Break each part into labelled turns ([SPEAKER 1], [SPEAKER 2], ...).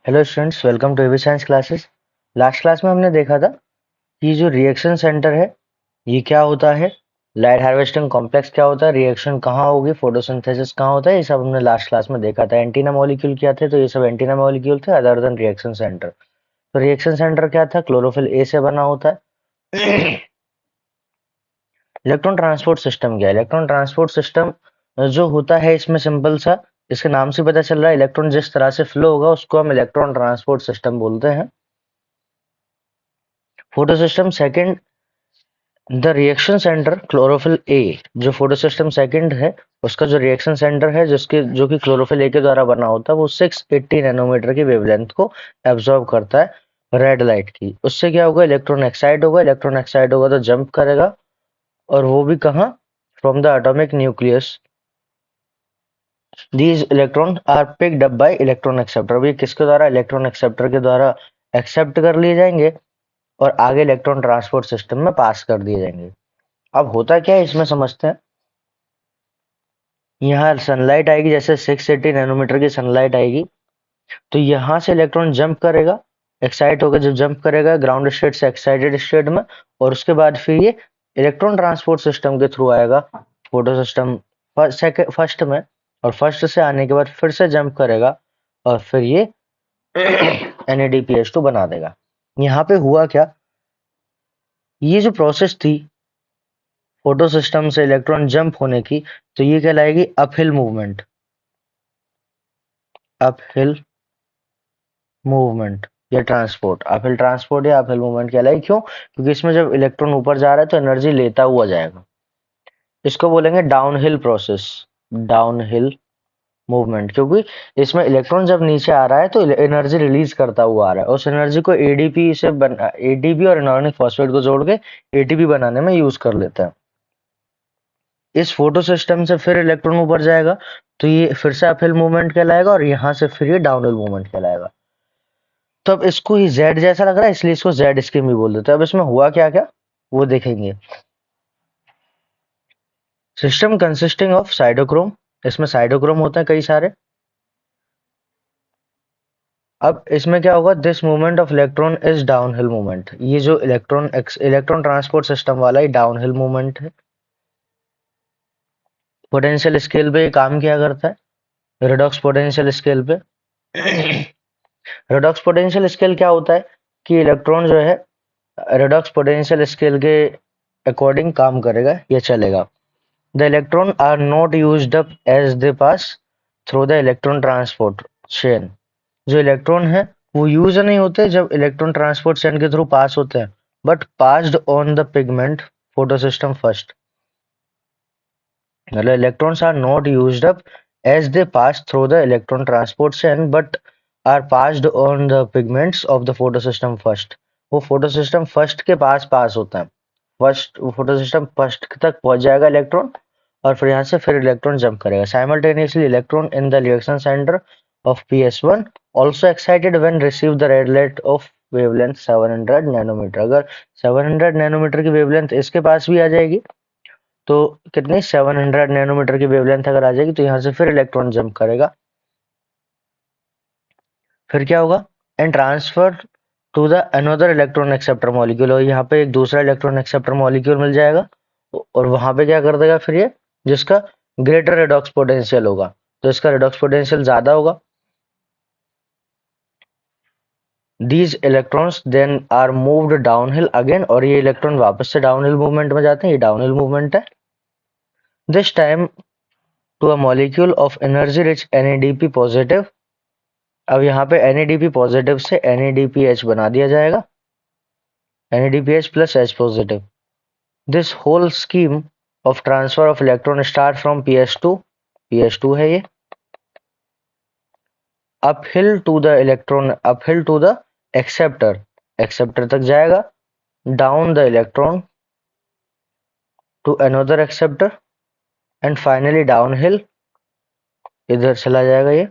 [SPEAKER 1] Hello students, welcome to AV science classes. Last class में हमने देखा था कि जो रिएक्शन सेंटर है ये क्या होता है, लाइट हार्वेस्टिंग कॉम्प्लेक्स क्या होता है, रिएक्शन कहाँ होगी, फोटोसिंथेसिस कहाँ होता है, ये सब हमने लास्ट क्लास में देखा था। एंटीना मॉलिक्यूल क्या थे, तो ये सब एंटीना मॉलिक्यूल थे अदर देन रिएक्शन सेंटर। तो रिएक्शन सेंटर क्या था, क्लोरोफिल ए से बना होता है। इलेक्ट्रॉन ट्रांसपोर्ट सिस्टम क्या है, इलेक्ट्रॉन ट्रांसपोर्ट सिस्टम जो होता है इसमें सिंपल सा, इसके नाम से पता चल रहा है इलेक्ट्रॉन जिस तरह से फ्लो होगा उसको हम इलेक्ट्रॉन ट्रांसपोर्ट सिस्टम बोलते हैं। Photo system second, the reaction centre chlorophyll A, जो फोटो सिस्टम सेकंड है उसका जो रिएक्शन सेंटर है जिसके जो कि क्लोरोफिल ए के द्वारा बना होता है वो 680 नैनोमीटर की वेवलेंथ को एब्जॉर्ब करता है रेड लाइट की। उससे क्या होगा, इलेक्ट्रॉन एक्साइट होगा, इलेक्ट्रॉन एक्साइट होगा तो जंप करेगा, और वो भी कहाँ, from the atomic nucleus. These electron are picked up by electron acceptor. अब ये किसके द्वारा, इलेक्ट्रॉन एक्सेप्टर के द्वारा एक्सेप्ट कर लिए जाएंगे और आगे इलेक्ट्रॉन ट्रांसपोर्ट सिस्टम में पास कर दिए जाएंगे। अब होता क्या है इसमें समझते हैं। यहाँ सनलाइट आएगी, जैसे 680 नैनोमीटर की सनलाइट आएगी तो यहाँ से इलेक्ट्रॉन जंप करेगा, एक्साइट होकर जब जंप करेगा ग्राउंड स्टेट से एक्साइटेड स्टेट में, और उसके बाद फिर ये इलेक्ट्रॉन ट्रांसपोर्ट सिस्टम के थ्रू आएगा फोटो सिस्टम फर्स्ट में, और फर्स्ट से आने के बाद फिर से जंप करेगा और फिर ये NADPH2 बना देगा। यहाँ पे हुआ क्या, ये जो प्रोसेस थी फोटो सिस्टम से इलेक्ट्रॉन जंप होने की, तो ये कहलाएगी अपहिल मूवमेंट। अपहिल मूवमेंट या ट्रांसपोर्ट, अपहिल ट्रांसपोर्ट या अपहिल मूवमेंट कहलाएगी। क्यों, क्योंकि इसमें जब इलेक्ट्रॉन ऊपर जा रहा है तो एनर्जी लेता हुआ जाएगा। इसको बोलेंगे डाउनहिल प्रोसेस, डाउनहिल मूवमेंट, क्योंकि इसमें इलेक्ट्रॉन जब नीचे आ रहा है तो एनर्जी रिलीज करता हुआ आ रहा है। उस एनर्जी को एडीपी से एडीपी और इनऑर्गेनिक फॉस्फेट को जोड़ के एटीपी बनाने में यूज कर लेते हैं। इस फोटो सिस्टम से फिर इलेक्ट्रॉन ऊपर जाएगा तो ये फिर से अपहिल मूवमेंट कहलाएगा, और यहाँ से फिर ये डाउनहिल मूवमेंट कहलाएगा। तो अब इसको ही जेड जैसा लग रहा है इसलिए इसको जेड स्कीम भी बोल देते हैं। अब इसमें हुआ क्या क्या वो देखेंगे। सिस्टम कंसिस्टिंग ऑफ साइटोक्रोम, इसमें साइटोक्रोम होते हैं कई सारे। अब इसमें क्या होगा, this movement of electron is downhill movement. ये जो इलेक्ट्रॉन ट्रांसपोर्ट सिस्टम वाला ही डाउनहिल मूवमेंट है। पोटेंशियल स्केल पे ये काम क्या करता है, रिडॉक्स पोटेंशियल स्केल पे। रिडॉक्स पोटेंशियल स्केल क्या होता है कि इलेक्ट्रॉन जो है रिडॉक्स पोटेंशियल स्केल के अकॉर्डिंग काम करेगा या चलेगा। The electron are not used up as they pass through the electron transport chain. जो इलेक्ट्रॉन है वो यूज नहीं होते जब इलेक्ट्रॉन ट्रांसपोर्ट चेन के थ्रू पास होते हैं, but passed on the pigment photo system first. मतलब electrons are not used up as they pass through the electron transport chain but are passed on the pigments of the photo system first. वो photo system first के पास होता है। First photo system first तक पहुंच जाएगा electron, और फिर यहाँ से फिर इलेक्ट्रॉन जंप करेगा। Simultaneously electron in the reaction centre of PS1 also excited when receive the red light of wavelength 700 nanometre. अगर 700 नैनोमीटर की वेवलेंथ इसके पास भी आ जाएगी तो कितनी, 700 नैनोमीटर की वेवलेंथ अगर आ जाएगी तो यहाँ से फिर इलेक्ट्रॉन जंप करेगा। फिर क्या होगा, and transfer to the another electron acceptor molecule, और यहाँ पे एक दूसरा इलेक्ट्रॉन एक्सेप्टर मॉलिक्यूल मिल जाएगा, और वहां पे क्या कर देगा फिर ये, जिसका ग्रेटर रिडॉक्स पोटेंशियल होगा, तो इसका रिडॉक्स पोटेंशियल ज्यादा होगा। These electrons then are moved downhill again, और ये इलेक्ट्रॉन वापस से डाउनहिल मूवमेंट में जाते हैं, ये डाउनहिल मूवमेंट है। This time to a molecule of energy rich NADP positive. अब यहाँ पे NADP पॉजिटिव से NADPH बना दिया जाएगा, NADPH plus H positive. This whole scheme of transfer of electron start from PS2 है ये, uphill to the electron, uphill to the acceptor तक जाएगा, down the electron to another acceptor and finally downhill इधर चला जाएगा ये।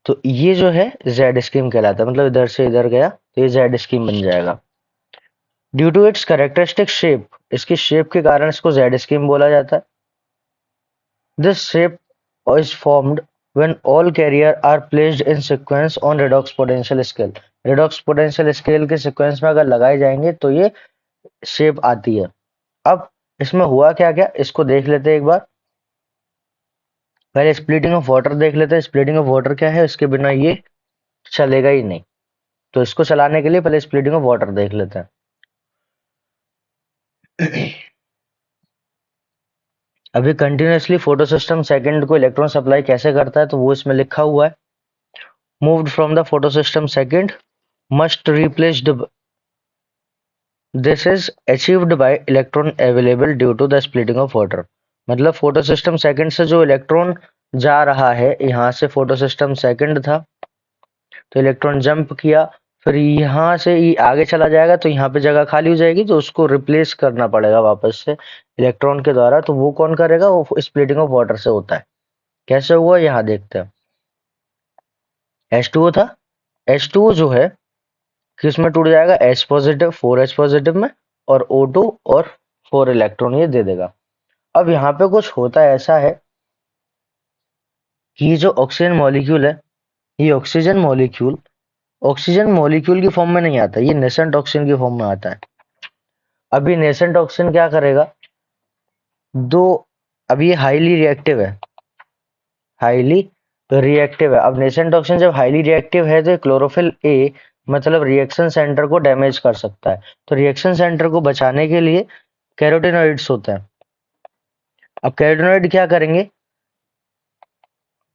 [SPEAKER 1] तो ये जो है जेड स्कीम कहलाता है, मतलब इधर से इधर गया तो ये जेड स्कीम बन जाएगा। Due to its characteristic shape, इसकी शेप के कारण इसको जेड स्कीम बोला जाता है। This shape is formed when all carrier are placed in sequence on redox potential scale। redox potential scale के sequence में अगर लगाए जाएंगे तो ये शेप आती है। अब इसमें हुआ क्या क्या इसको देख लेते हैं एक बार। पहले स्प्लिटिंग ऑफ वाटर देख लेते हैं। स्प्लिटिंग ऑफ वाटर क्या है, इसके बिना ये चलेगा ही नहीं। तो इसको चलाने के लिए पहले स्प्लिटिंग ऑफ वाटर देख लेते हैं। अभी कंटिन्यूसली फोटो सिस्टम सेकंड को इलेक्ट्रॉन सप्लाई कैसे करता है, तो वो इसमें लिखा हुआ है। Moved from the photo system second must replaced, this is achieved by electron available due to the splitting of water. मतलब फोटो सिस्टम सेकंड से जो इलेक्ट्रॉन जा रहा है, यहाँ से फोटो सिस्टम सेकंड था तो इलेक्ट्रॉन जंप किया, फिर यहाँ से ये आगे चला जाएगा तो यहाँ पे जगह खाली हो जाएगी, तो उसको रिप्लेस करना पड़ेगा वापस से इलेक्ट्रॉन के द्वारा। तो वो कौन करेगा, वो स्प्लिटिंग ऑफ वाटर से होता है। कैसे हुआ यहाँ देखते हैं। H2O था, H2O जो है किस में टूट जाएगा, H पॉजिटिव 4H पॉजिटिव में, और O2 और 4 इलेक्ट्रॉन ये दे देगा। अब यहाँ पे कुछ होता है ऐसा है कि ये जो ऑक्सीजन मॉलिक्यूल है, ये ऑक्सीजन मॉलिक्यूल की फॉर्म में नहीं आता, ये नेसेंट ऑक्सीजन की फॉर्म में आता है। अब ये नेसेंट ऑक्सीजन क्या करेगा, दो, अब ये हाईली रिएक्टिव है, हाईली रिएक्टिव है। अब नेसेंट ऑक्सीजन जब हाईली रिएक्टिव है तो क्लोरोफिल ए मतलब रिएक्शन सेंटर को डैमेज कर सकता है। तो रिएक्शन सेंटर को बचाने के लिए कैरोटीनॉइड्स होते हैं। अब कैरोटीनॉइड क्या करेंगे,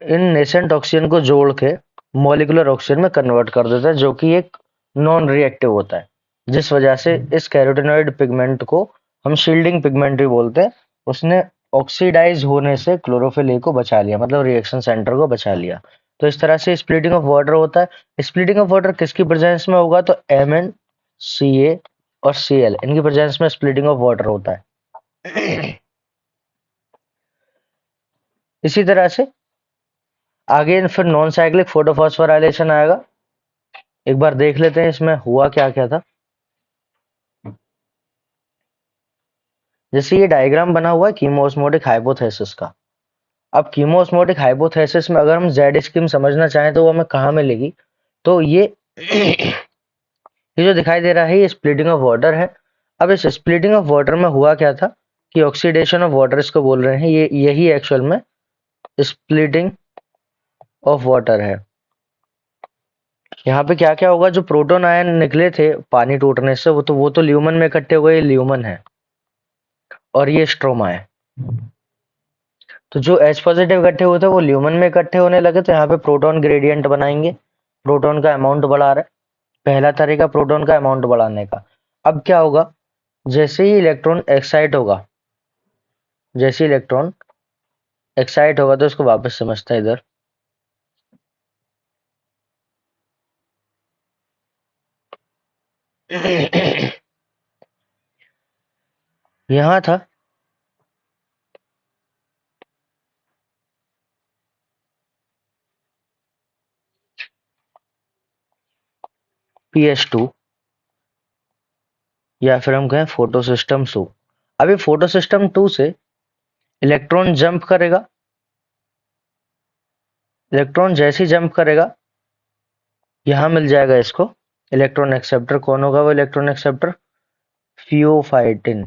[SPEAKER 1] इन नेसेंट ऑक्सीजन को जोड़ के मॉलिक्यूलर ऑक्सीजन में कन्वर्ट कर देता है, जो कि एक नॉन रिएक्टिव होता है, जिस वजह से इस कैरोटीनॉइड पिगमेंट को हम शील्डिंग पिगमेंट भी बोलते हैं। उसने ऑक्सीडाइज होने से क्लोरोफिल ए को बचा लिया, मतलब रिएक्शन सेंटर को बचा लिया। तो इस तरह से स्प्लिटिंग ऑफ वाटर होता है। स्प्लिटिंग ऑफ वाटर किसकी प्रेजेंस में होगा, तो MnCa और Cl इनकी प्रेजेंस में स्प्लिटिंग ऑफ वाटर होता है। इसी तरह से आगे फिर नॉन साइक्लिक फोटोफॉस्फोराइलेशन आएगा। एक बार देख लेते हैं इसमें हुआ क्या क्या था। जैसे ये डायग्राम बना हुआ है कीमोस्मोटिक हाइपोथेसिस का। अब कीमोस्मोटिक हाइपोथेसिस में अगर हम जेड स्कीम समझना चाहें तो वो हमें कहाँ मिलेगी, तो ये ये जो दिखाई दे रहा है ये स्प्लिटिंग ऑफ वाटर है। अब इस स्प्लिटिंग ऑफ वाटर में हुआ क्या था कि ऑक्सीडेशन ऑफ वाटर इसको बोल रहे हैं, ये यही एक्चुअल में स्प्लिटिंग ऑफ वाटर है। यहाँ पे क्या क्या होगा, जो प्रोटॉन आयन निकले थे पानी टूटने से वो तो ल्यूमन में इकट्ठे हुए, ये ल्यूमन है और ये स्ट्रोमा है। तो जो H पॉजिटिव इकट्ठे हुए थे वो ल्यूमन में इकट्ठे होने लगे, तो यहाँ पे प्रोटॉन ग्रेडियंट बनाएंगे। प्रोटॉन का अमाउंट बढ़ा रहा है, पहला तरीका प्रोटॉन का अमाउंट बढ़ाने का। अब क्या होगा, जैसे ही इलेक्ट्रॉन एक्साइट होगा, जैसे इलेक्ट्रॉन एक्साइट होगा तो इसको वापस समझता है इधर। यहाँ था PS2 या फिर हम कहें फोटो सिस्टम 2। अभी फोटो सिस्टम 2 से इलेक्ट्रॉन जंप करेगा। इलेक्ट्रॉन जैसे ही जंप करेगा यहाँ मिल जाएगा इसको इलेक्ट्रॉन एक्सेप्टर। कौन होगा वो इलेक्ट्रॉन एक्सेप्टर, फियोफाइटिन।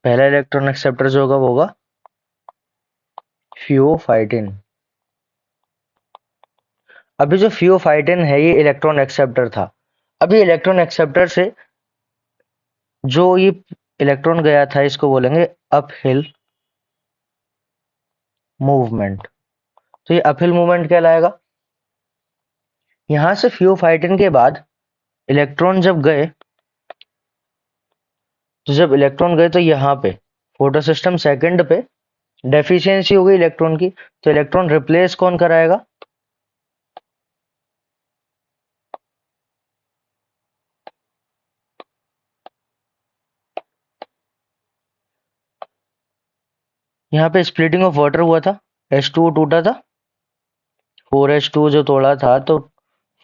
[SPEAKER 1] पहला इलेक्ट्रॉन एक्सेप्टर जो होगा वो होगा फियोफाइटिन। अभी जो फियोफाइटिन है ये इलेक्ट्रॉन एक्सेप्टर था। अभी इलेक्ट्रॉन एक्सेप्टर से जो ये इलेक्ट्रॉन गया था इसको बोलेंगे अपहिल मूवमेंट। तो ये अपहिल मूवमेंट कहलाएगा। यहां से फियोफाइटिन के बाद इलेक्ट्रॉन जब गए, तो जब इलेक्ट्रॉन गए तो यहाँ पे फोटो सिस्टम सेकंड पे डेफिशिएंसी हो गई इलेक्ट्रॉन की, तो इलेक्ट्रॉन रिप्लेस कौन कराएगा, यहाँ पे स्प्लिटिंग ऑफ वाटर हुआ था, H2O टूटा था, 4H2 जो तोड़ा था तो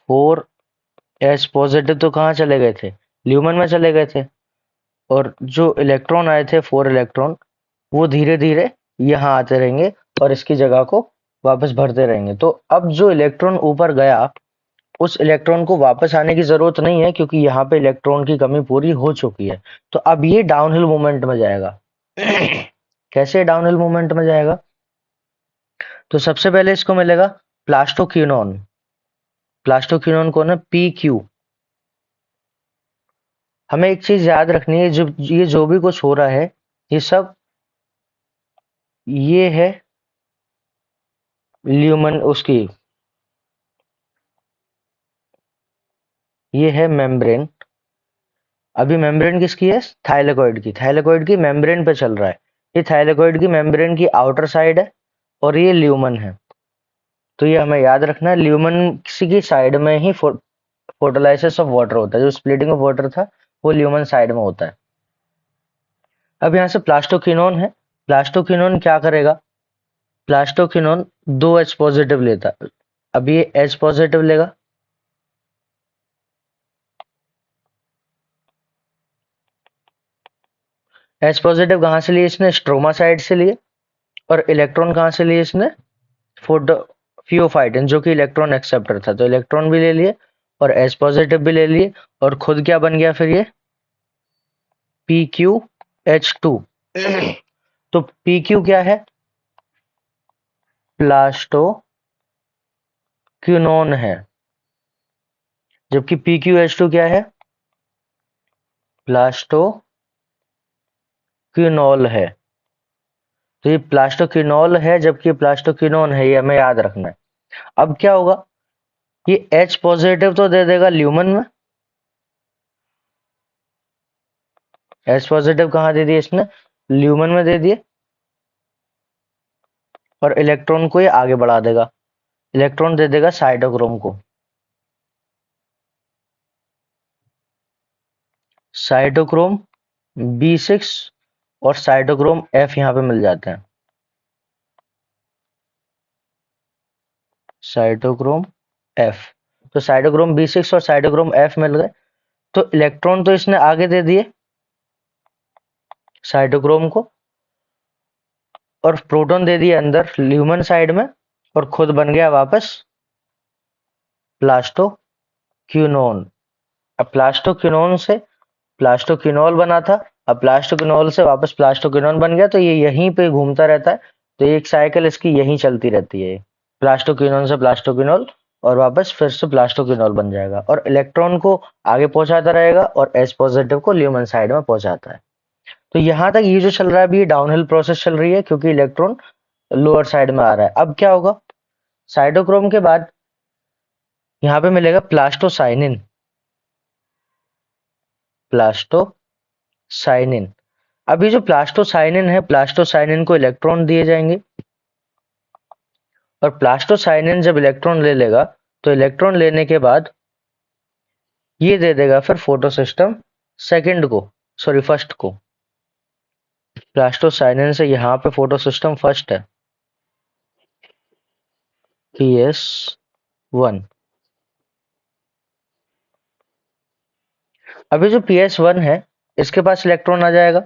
[SPEAKER 1] 4H पॉजिटिव तो कहाँ चले गए थे, ल्यूमन में चले गए थे। और जो इलेक्ट्रॉन आए थे 4 इलेक्ट्रॉन वो धीरे धीरे यहाँ आते रहेंगे और इसकी जगह को वापस भरते रहेंगे। तो अब जो इलेक्ट्रॉन ऊपर गया उस इलेक्ट्रॉन को वापस आने की जरूरत नहीं है, क्योंकि यहाँ पे इलेक्ट्रॉन की कमी पूरी हो चुकी है। तो अब ये डाउनहिल मूवमेंट में जाएगा। कैसे डाउनहिल मूवमेंट में जाएगा? तो सबसे पहले इसको मिलेगा प्लास्टोक्विनोन। प्लास्टोक्विनोन कौन है? P Q. हमें एक चीज याद रखनी है, जो भी कुछ हो रहा है ये सब, ये है ल्यूमन उसकी, ये है मेम्ब्रेन। अभी मेम्ब्रेन किसकी है? थाइलेकोइड की। थाइलेकोइड की मेम्ब्रेन पे चल रहा है। ये थाइलेकोइड की मेम्ब्रेन की आउटर साइड है और ये ल्यूमन है। तो ये हमें याद रखना है, ल्यूमन किसी की साइड में ही फोटोलाइसिस ऑफ वाटर होता है। जो स्प्लिटिंग ऑफ वाटर था वो ल्यूमन साइड में होता है। अब यहाँ से प्लास्टोक्विनोन है। प्लास्टोक्विनोन क्या करेगा? प्लास्टोक्विनोन 2 H पॉजिटिव लेता है। अब ये H पॉजिटिव लेगा, H पॉजिटिव कहाँ से लिए इसने? स्ट्रोमा साइड से लिए। और इलेक्ट्रॉन कहाँ से लिए इसने? फोटो फियोफाइटिन, जो कि इलेक्ट्रॉन एक्सेप्टर था। तो इलेक्ट्रॉन भी ले लिए और H पॉजिटिव भी ले लिए, और खुद क्या बन गया फिर ये? PqH2। तो PQ क्या है? प्लास्टोक्विनोन है। जबकि PqH2 क्या है? प्लास्टोक्विनोल है। तो ये प्लास्टोक्विनोल है जबकि प्लास्टोक्विनोन है, ये हमें याद रखना है। अब क्या होगा? ये H पॉजिटिव तो दे देगा ल्यूमन में। H पॉजिटिव कहाँ दे दिए इसने? ल्यूमन में दे दिए। और इलेक्ट्रॉन को ये आगे बढ़ा देगा। इलेक्ट्रॉन दे देगा साइटोक्रोम को। साइटोक्रोम B6 और साइटोक्रोम F यहाँ पे मिल जाते हैं। Cytochrome F। तो साइटोक्रोम B6 और साइटोक्रोम F मिल गए। तो इलेक्ट्रॉन तो इसने आगे दे दिए साइटोक्रोम को, और प्रोटॉन दे दिए अंदर ल्यूमन साइड में, और खुद बन गया वापस प्लास्टोक्विनोन। अब प्लास्टोक्विनोन से प्लास्टोक्विनोल बना था, अब प्लास्टोक्विनोल से वापस प्लास्टोक्विनोन बन गया। तो ये यहीं पे घूमता रहता है। तो ये एक साइकिल इसकी यहीं चलती रहती है। प्लास्टोक्विनोन से प्लास्टोक्विनोल और वापस फिर से प्लास्टोक्विनोल बन जाएगा, और इलेक्ट्रॉन को आगे पहुंचाता रहेगा और H पॉजिटिव को ल्यूमन साइड में पहुंचाता है। तो यहां तक ये जो चल रहा है अभी, डाउनहिल प्रोसेस चल रही है, क्योंकि इलेक्ट्रॉन लोअर साइड में आ रहा है। अब क्या होगा? साइटोक्रोम के बाद यहाँ पे मिलेगा प्लास्टोसाइनिन। प्लास्टोसाइनिन। अभी जो प्लास्टोसाइनिन है, प्लास्टोसाइनिन को इलेक्ट्रॉन दिए जाएंगे, और प्लास्टोसाइनिन जब इलेक्ट्रॉन ले लेगा तो इलेक्ट्रॉन लेने के बाद ये दे देगा फिर फोटोसिस्टम सेकंड को, सॉरी फर्स्ट को। प्लास्टोसाइनिन से यहाँ पे फोटोसिस्टम फर्स्ट है, PS1। अभी जो PS1 है इसके पास इलेक्ट्रॉन आ जाएगा।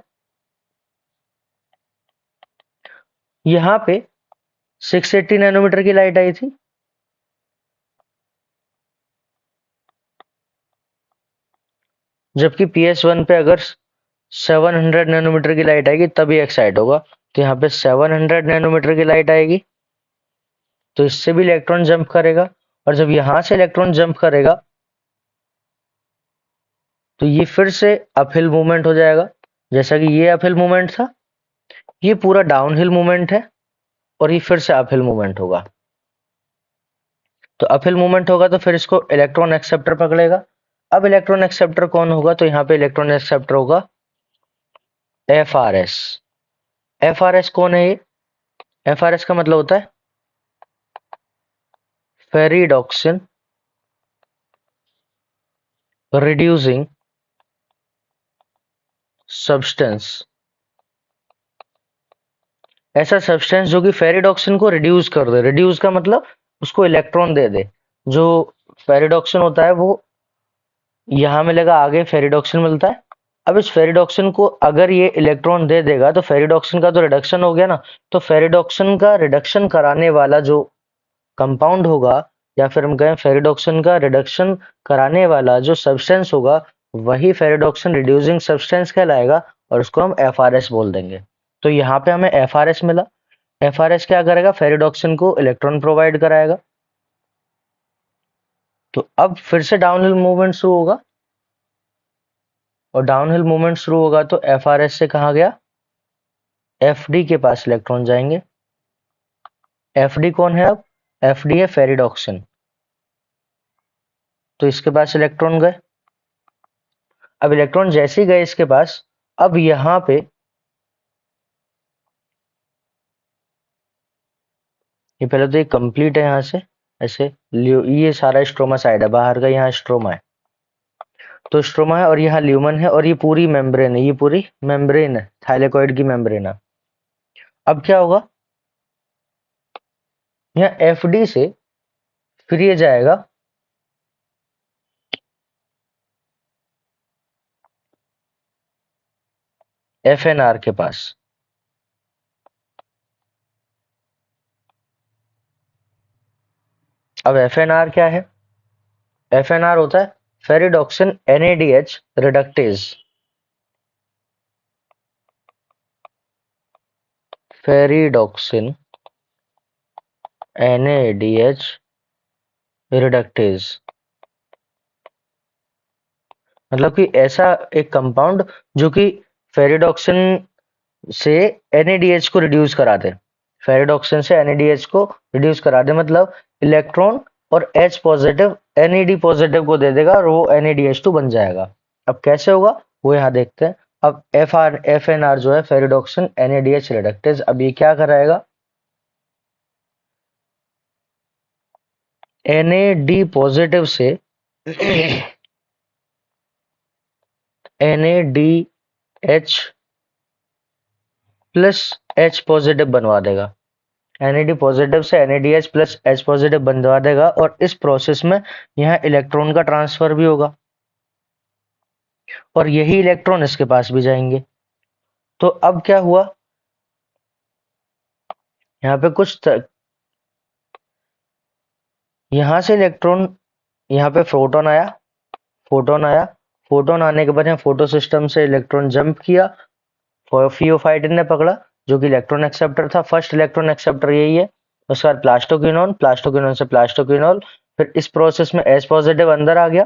[SPEAKER 1] यहाँ पे 680 नैनोमीटर की लाइट आई थी, जबकि PS1 पे अगर 700 नैनोमीटर की लाइट आएगी तभी एक्साइट होगा। तो यहाँ पे 700 नैनोमीटर की लाइट आएगी, तो इससे भी इलेक्ट्रॉन जंप करेगा। और जब यहां से इलेक्ट्रॉन जंप करेगा तो ये फिर से अपहिल मूवमेंट हो जाएगा। जैसा कि ये अपहिल मूवमेंट था, ये पूरा डाउनहिल मूवमेंट है, और ये फिर से अपहिल मूवमेंट होगा। तो अपहिल मूवमेंट होगा तो फिर इसको इलेक्ट्रॉन एक्सेप्टर पकड़ेगा। अब इलेक्ट्रॉन एक्सेप्टर कौन होगा? तो यहाँ पे इलेक्ट्रॉन एक्सेप्टर होगा FRS। FRS कौन है ये? FRS का मतलब होता है फेरिडॉक्सिन रिड्यूसिंग सब्सटेंस। ऐसा सब्सटेंस जो कि फेरिडॉक्सिन को रिड्यूस कर दे। रिड्यूस का मतलब उसको इलेक्ट्रॉन दे दे। जो फेरिडॉक्सिन होता है वो यहाँ मिलेगा, आगे फेरिडॉक्सिन मिलता है, अब इस फेरिडोक्सिन को अगर ये इलेक्ट्रॉन दे देगा तो फेरिडोक्सिन का तो रिडक्शन हो गया ना, तो फेरिडोक्सिन का रिडक्शन कराने वाला जो कंपाउंड होगा, या फिर हम कहें फेरिडोक्सिन का रिडक्शन कराने वाला जो सब्सटेंस होगा, वही फेरिडोक्सिन रिड्यूसिंग सब्सटेंस कहलाएगा और उसको हम एफआरएस बोल देंगे। तो यहाँ पे हमें एफआरएस मिला। एफआरएस क्या करेगा? फेरिडोक्सिन को इलेक्ट्रॉन प्रोवाइड कराएगा। तो अब फिर से डाउनहिल मूवमेंट शुरू होगा, और डाउनहिल मूवमेंट शुरू होगा तो एफआरएस से कहा गया, एफडी के पास इलेक्ट्रॉन जाएंगे। एफडी कौन है? अब एफडी है फेरिडोक्सिन, तो इसके पास इलेक्ट्रॉन गए। अब इलेक्ट्रॉन जैसे ही गए इसके पास, अब यहां पे ये पहले तो ये कंप्लीट है, यहां से ऐसे ये सारा स्ट्रोमा साइड है, बाहर का यहाँ स्ट्रोमा है, तो स्ट्रोमा है और यहाँ ल्यूमन है और ये पूरी मेम्ब्रेन है, ये पूरी मेम्ब्रेन है, थाइलेकोइड की मेम्ब्रेन है। अब क्या होगा? यहाँ एफडी से फिर ये जाएगा एफएनआर के पास। अब एफएनआर क्या है? एफएनआर होता है ferredoxin NADH reductase. Ferredoxin NADH reductase मतलब कि ऐसा एक कंपाउंड जो कि फेरिडोक्सिन से एनएडीएच को रिड्यूस करा दे। फेरिडोक्सिन से एनएडीएच को रिड्यूस करा दे मतलब इलेक्ट्रॉन और H पॉजिटिव NAD पॉजिटिव को दे देगा और वो NADH2 बन जाएगा। अब कैसे होगा वो यहाँ देखते हैं। अब FNR जो है फेरिडोक्सिन NADH रिडक्टेज, अब ये क्या कराएगा? NAD पॉजिटिव से NADH प्लस H पॉजिटिव बनवा देगा। NAD पॉजिटिव से NADH प्लस H पॉजिटिव बनवा देगा और इस प्रोसेस में यहाँ इलेक्ट्रॉन का ट्रांसफर भी होगा और यही इलेक्ट्रॉन इसके पास भी जाएंगे। तो अब क्या हुआ? यहाँ पे यहाँ से इलेक्ट्रॉन, यहाँ पे प्रोटॉन आया, फोटोन आया, फोटोन आने के बाद यहाँ फोटो सिस्टम से इलेक्ट्रॉन जंप किया, फियोफाइटिन ने पकड़ा जो कि इलेक्ट्रॉन एक्सेप्टर था। फर्स्ट इलेक्ट्रॉन एक्सेप्टर यही है। उसके बाद प्लास्टोक्विनोन, प्लास्टोक्विनोन से प्लास्टोक्विनोल, फिर इस प्रोसेस में H पॉजिटिव अंदर आ गया,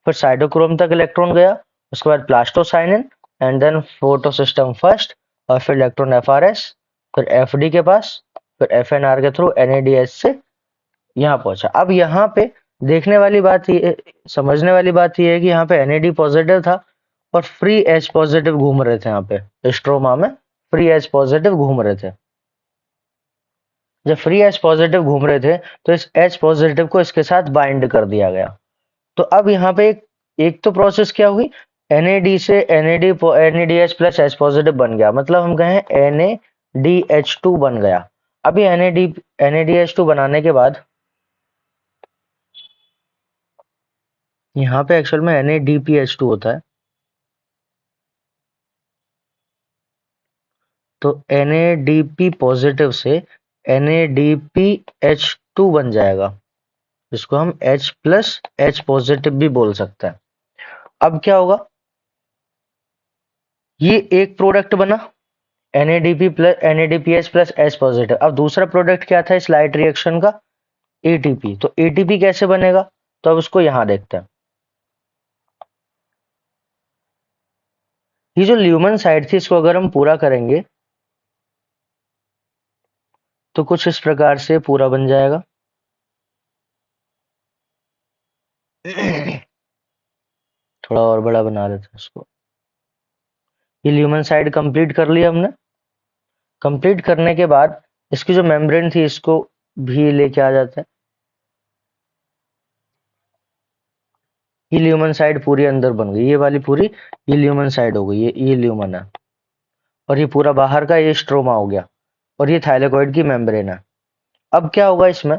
[SPEAKER 1] फिर साइटोक्रोम तक इलेक्ट्रॉन गया, उसके बाद plastocyanin and then photo system first, और फिर इलेक्ट्रॉन एफआरएस, फिर एफडी के पास, फिर एफएनआर के थ्रू एनएडीएच से यहाँ पहुंचा। अब यहाँ पे देखने वाली बात ये, समझने वाली बात ये है कि यहाँ पे एनएडी पॉजिटिव था और फ्री एच पॉजिटिव घूम रहे थे। यहाँ पे स्ट्रोमा में फ्री एच पॉजिटिव घूम रहे थे। जब फ्री एच पॉजिटिव घूम रहे थे तो इस एच पॉजिटिव को इसके साथ बाइंड कर दिया गया। तो अब यहाँ पे एक तो प्रोसेस क्या हुई, NAD से NADH प्लस H पॉजिटिव बन गया, मतलब हम कहें NADH2 बन गया। अभी NADH2 बनाने के बाद यहाँ पे एक्चुअल में NADPH2 होता है, तो NADP पॉजिटिव से NADPH2 बन जाएगा, जिसको हम H प्लस H पॉजिटिव भी बोल सकते हैं। अब क्या होगा? ये एक प्रोडक्ट बना NADP plus NADPH plus H positive. अब दूसरा प्रोडक्ट क्या था इस लाइट रिएक्शन का? ATP। तो ATP कैसे बनेगा? तो अब उसको यहां देखते हैं। ये जो ल्यूमन साइड थी इसको अगर हम पूरा करेंगे तो कुछ इस प्रकार से पूरा बन जाएगा। थोड़ा और बड़ा बना देते हैं इसको। ये ल्यूमन साइड कंप्लीट कर लिया हमने। कंप्लीट करने के बाद इसकी जो मेम्ब्रेन थी इसको भी लेके आ जाते हैं। ये ल्यूमन साइड पूरी अंदर बन गई, ये वाली पूरी, ये ल्यूमन साइड हो गई, ये ल्यूमन है और ये पूरा बाहर का ये स्ट्रोमा हो गया और ये थाइलेकोइड की मेम्ब्रेन है। अब क्या होगा इसमें?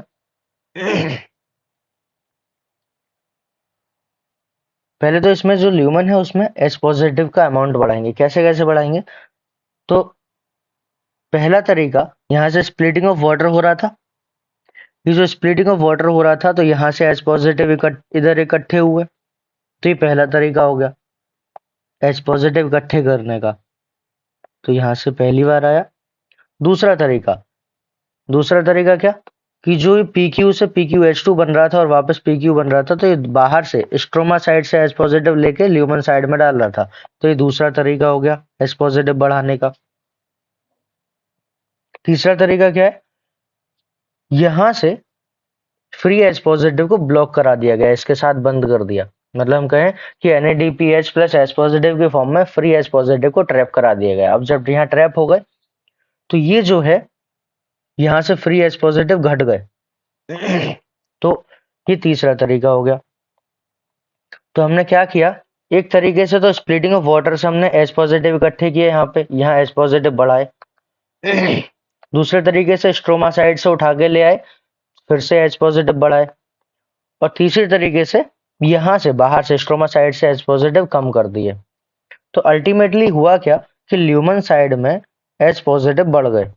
[SPEAKER 1] पहले तो इसमें जो ल्यूमेन है उसमें H पॉजिटिव का अमाउंट बढ़ाएंगे। कैसे कैसे बढ़ाएंगे? तो पहला तरीका, यहाँ से स्प्लिटिंग ऑफ वाटर हो रहा था। ये जो स्प्लिटिंग ऑफ वाटर हो रहा था तो यहाँ से H पॉजिटिव इधर इकट्ठे हुए, तो ये पहला तरीका हो गया H पॉजिटिव इकट्ठे करने का। तो यहाँ से पहली बार आया। दूसरा तरीका, दूसरा तरीका क्या कि जो पी क्यू से PqH2 बन रहा था और वापस PQ बन रहा था, तो ये बाहर से स्ट्रोमा साइड से H पॉजिटिव लेके ल्यूमन साइड में डाल रहा था। तो ये दूसरा तरीका हो गया H पॉजिटिव बढ़ाने का। तीसरा तरीका क्या है, यहां से फ्री H पॉजिटिव को ब्लॉक करा दिया गया, इसके साथ बंद कर दिया। मतलब हम कहें कि NADPH प्लस H पॉजिटिव के फॉर्म में फ्री H पॉजिटिव को ट्रैप करा दिया गया। अब जब यहाँ ट्रैप हो गए तो ये जो है यहां से फ्री H पॉजिटिव घट गए। तो ये तीसरा तरीका हो गया। तो हमने क्या किया, एक तरीके से तो स्प्लिटिंग ऑफ वाटर से हमने H पॉजिटिव इकट्ठे किए, यहाँ पे यहाँ H पॉजिटिव बढ़ाए। दूसरे तरीके से स्ट्रोमा साइड से उठा के ले आए, फिर से H पॉजिटिव बढ़ाए। और तीसरे तरीके से यहाँ से बाहर से स्ट्रोमा साइड से H पॉजिटिव कम कर दिए। तो अल्टीमेटली हुआ क्या कि ल्यूमन साइड में H पॉजिटिव बढ़ गए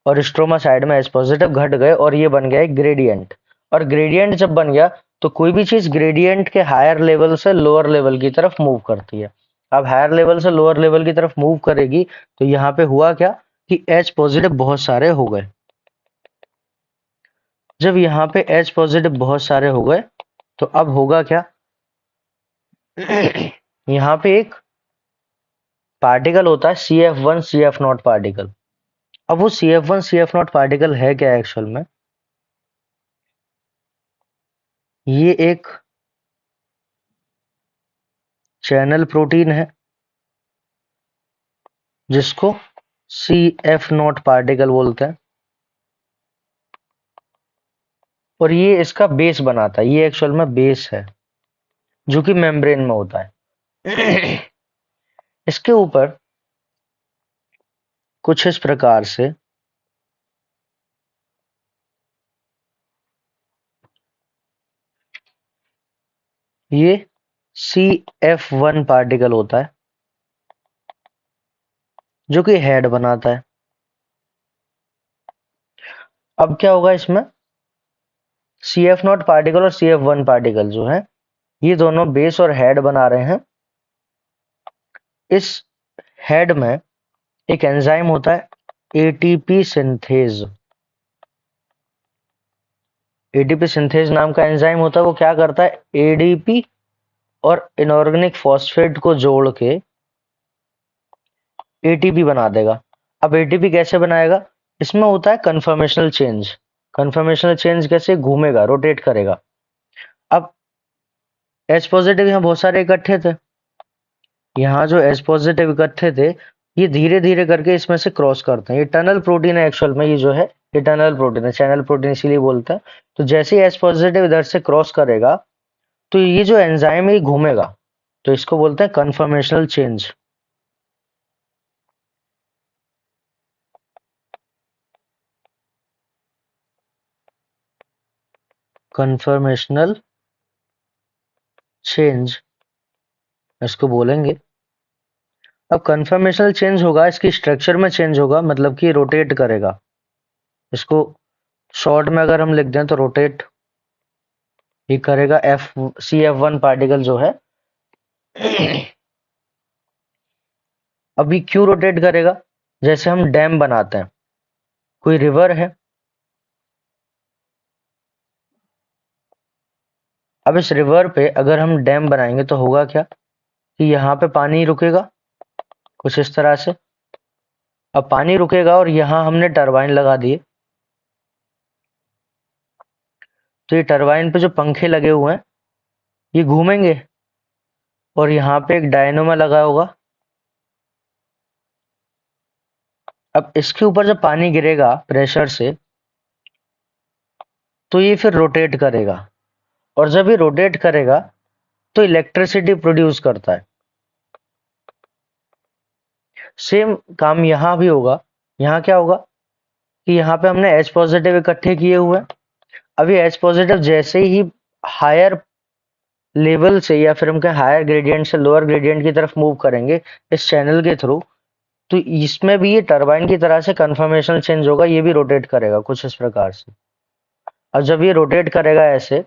[SPEAKER 1] और स्ट्रोमा साइड में H पॉजिटिव घट गए, और ये बन गया एक ग्रेडियंट। और ग्रेडियंट जब बन गया तो कोई भी चीज ग्रेडियंट के हायर लेवल से लोअर लेवल की तरफ मूव करती है। अब हायर लेवल से लोअर लेवल की तरफ मूव करेगी तो यहाँ पे हुआ क्या कि H पॉजिटिव बहुत सारे हो गए। जब यहाँ पे H पॉजिटिव बहुत सारे हो गए तो अब होगा क्या, यहाँ पे एक पार्टिकल होता है CF1 CF0 पार्टिकल। अब वो CF1 CF0 पार्टिकल है क्या एक्चुअल में, ये एक चैनल प्रोटीन है जिसको CF0 पार्टिकल बोलते हैं, और ये इसका बेस बनाता है। ये एक्चुअल में बेस है जो कि मेम्ब्रेन में होता है। इसके ऊपर कुछ इस प्रकार से ये CF1 पार्टिकल होता है जो कि हेड बनाता है। अब क्या होगा इसमें, CF0 पार्टिकल और CF1 पार्टिकल जो है ये दोनों बेस और हेड बना रहे हैं। इस हेड में एक एंजाइम होता है ATP सिंथेज। ATP सिंथेज नाम का एंजाइम होता है, वो क्या करता है ADP और इनऑर्गेनिक फॉस्फेट को जोड़ के ATP बना देगा। अब ATP कैसे बनाएगा, इसमें होता है कन्फर्मेशनल चेंज। कन्फर्मेशनल चेंज कैसे, घूमेगा, रोटेट करेगा। अब H पॉजिटिव यहाँ बहुत सारे इकट्ठे थे, यहाँ जो H पॉजिटिव इकट्ठे थे ये धीरे धीरे करके इसमें से क्रॉस करते हैं। ये टनल प्रोटीन है एक्चुअल में, ये जो है ये टनल प्रोटीन है, चैनल प्रोटीन इसीलिए बोलते हैं। तो जैसे ही H पॉजिटिव इधर से क्रॉस करेगा तो ये जो एंजाइम है ये घूमेगा, तो इसको बोलते हैं कन्फर्मेशनल चेंज। कन्फर्मेशनल चेंज इसको बोलेंगे। अब कन्फर्मेशनल चेंज होगा, इसकी स्ट्रक्चर में चेंज होगा, मतलब कि रोटेट करेगा। इसको शॉर्ट में अगर हम लिख दें तो रोटेट ही करेगा CF1 पार्टिकल जो है। अभी क्यों रोटेट करेगा, जैसे हम डैम बनाते हैं, कोई रिवर है, अब इस रिवर पे अगर हम डैम बनाएंगे तो होगा क्या कि यहाँ पे पानी रुकेगा कुछ इस तरह से। अब पानी रुकेगा और यहाँ हमने टरबाइन लगा दिए, तो ये टरबाइन पे जो पंखे लगे हुए हैं ये घूमेंगे, और यहाँ पे एक डायनोमा लगा होगा। अब इसके ऊपर जब पानी गिरेगा प्रेशर से तो ये फिर रोटेट करेगा, और जब ये रोटेट करेगा तो इलेक्ट्रिसिटी प्रोड्यूस करता है। सेम काम यहाँ भी होगा। यहाँ क्या होगा कि यहाँ पे हमने H पॉजिटिव इकट्ठे किए हुए हैं। अभी H पॉजिटिव जैसे ही हायर लेवल से या फिर हम कहें हायर ग्रेडियंट से लोअर ग्रेडियंट की तरफ मूव करेंगे इस चैनल के थ्रू, तो इसमें भी ये टरबाइन की तरह से कन्फर्मेशन चेंज होगा, ये भी रोटेट करेगा कुछ इस प्रकार से। अब जब ये रोटेट करेगा ऐसे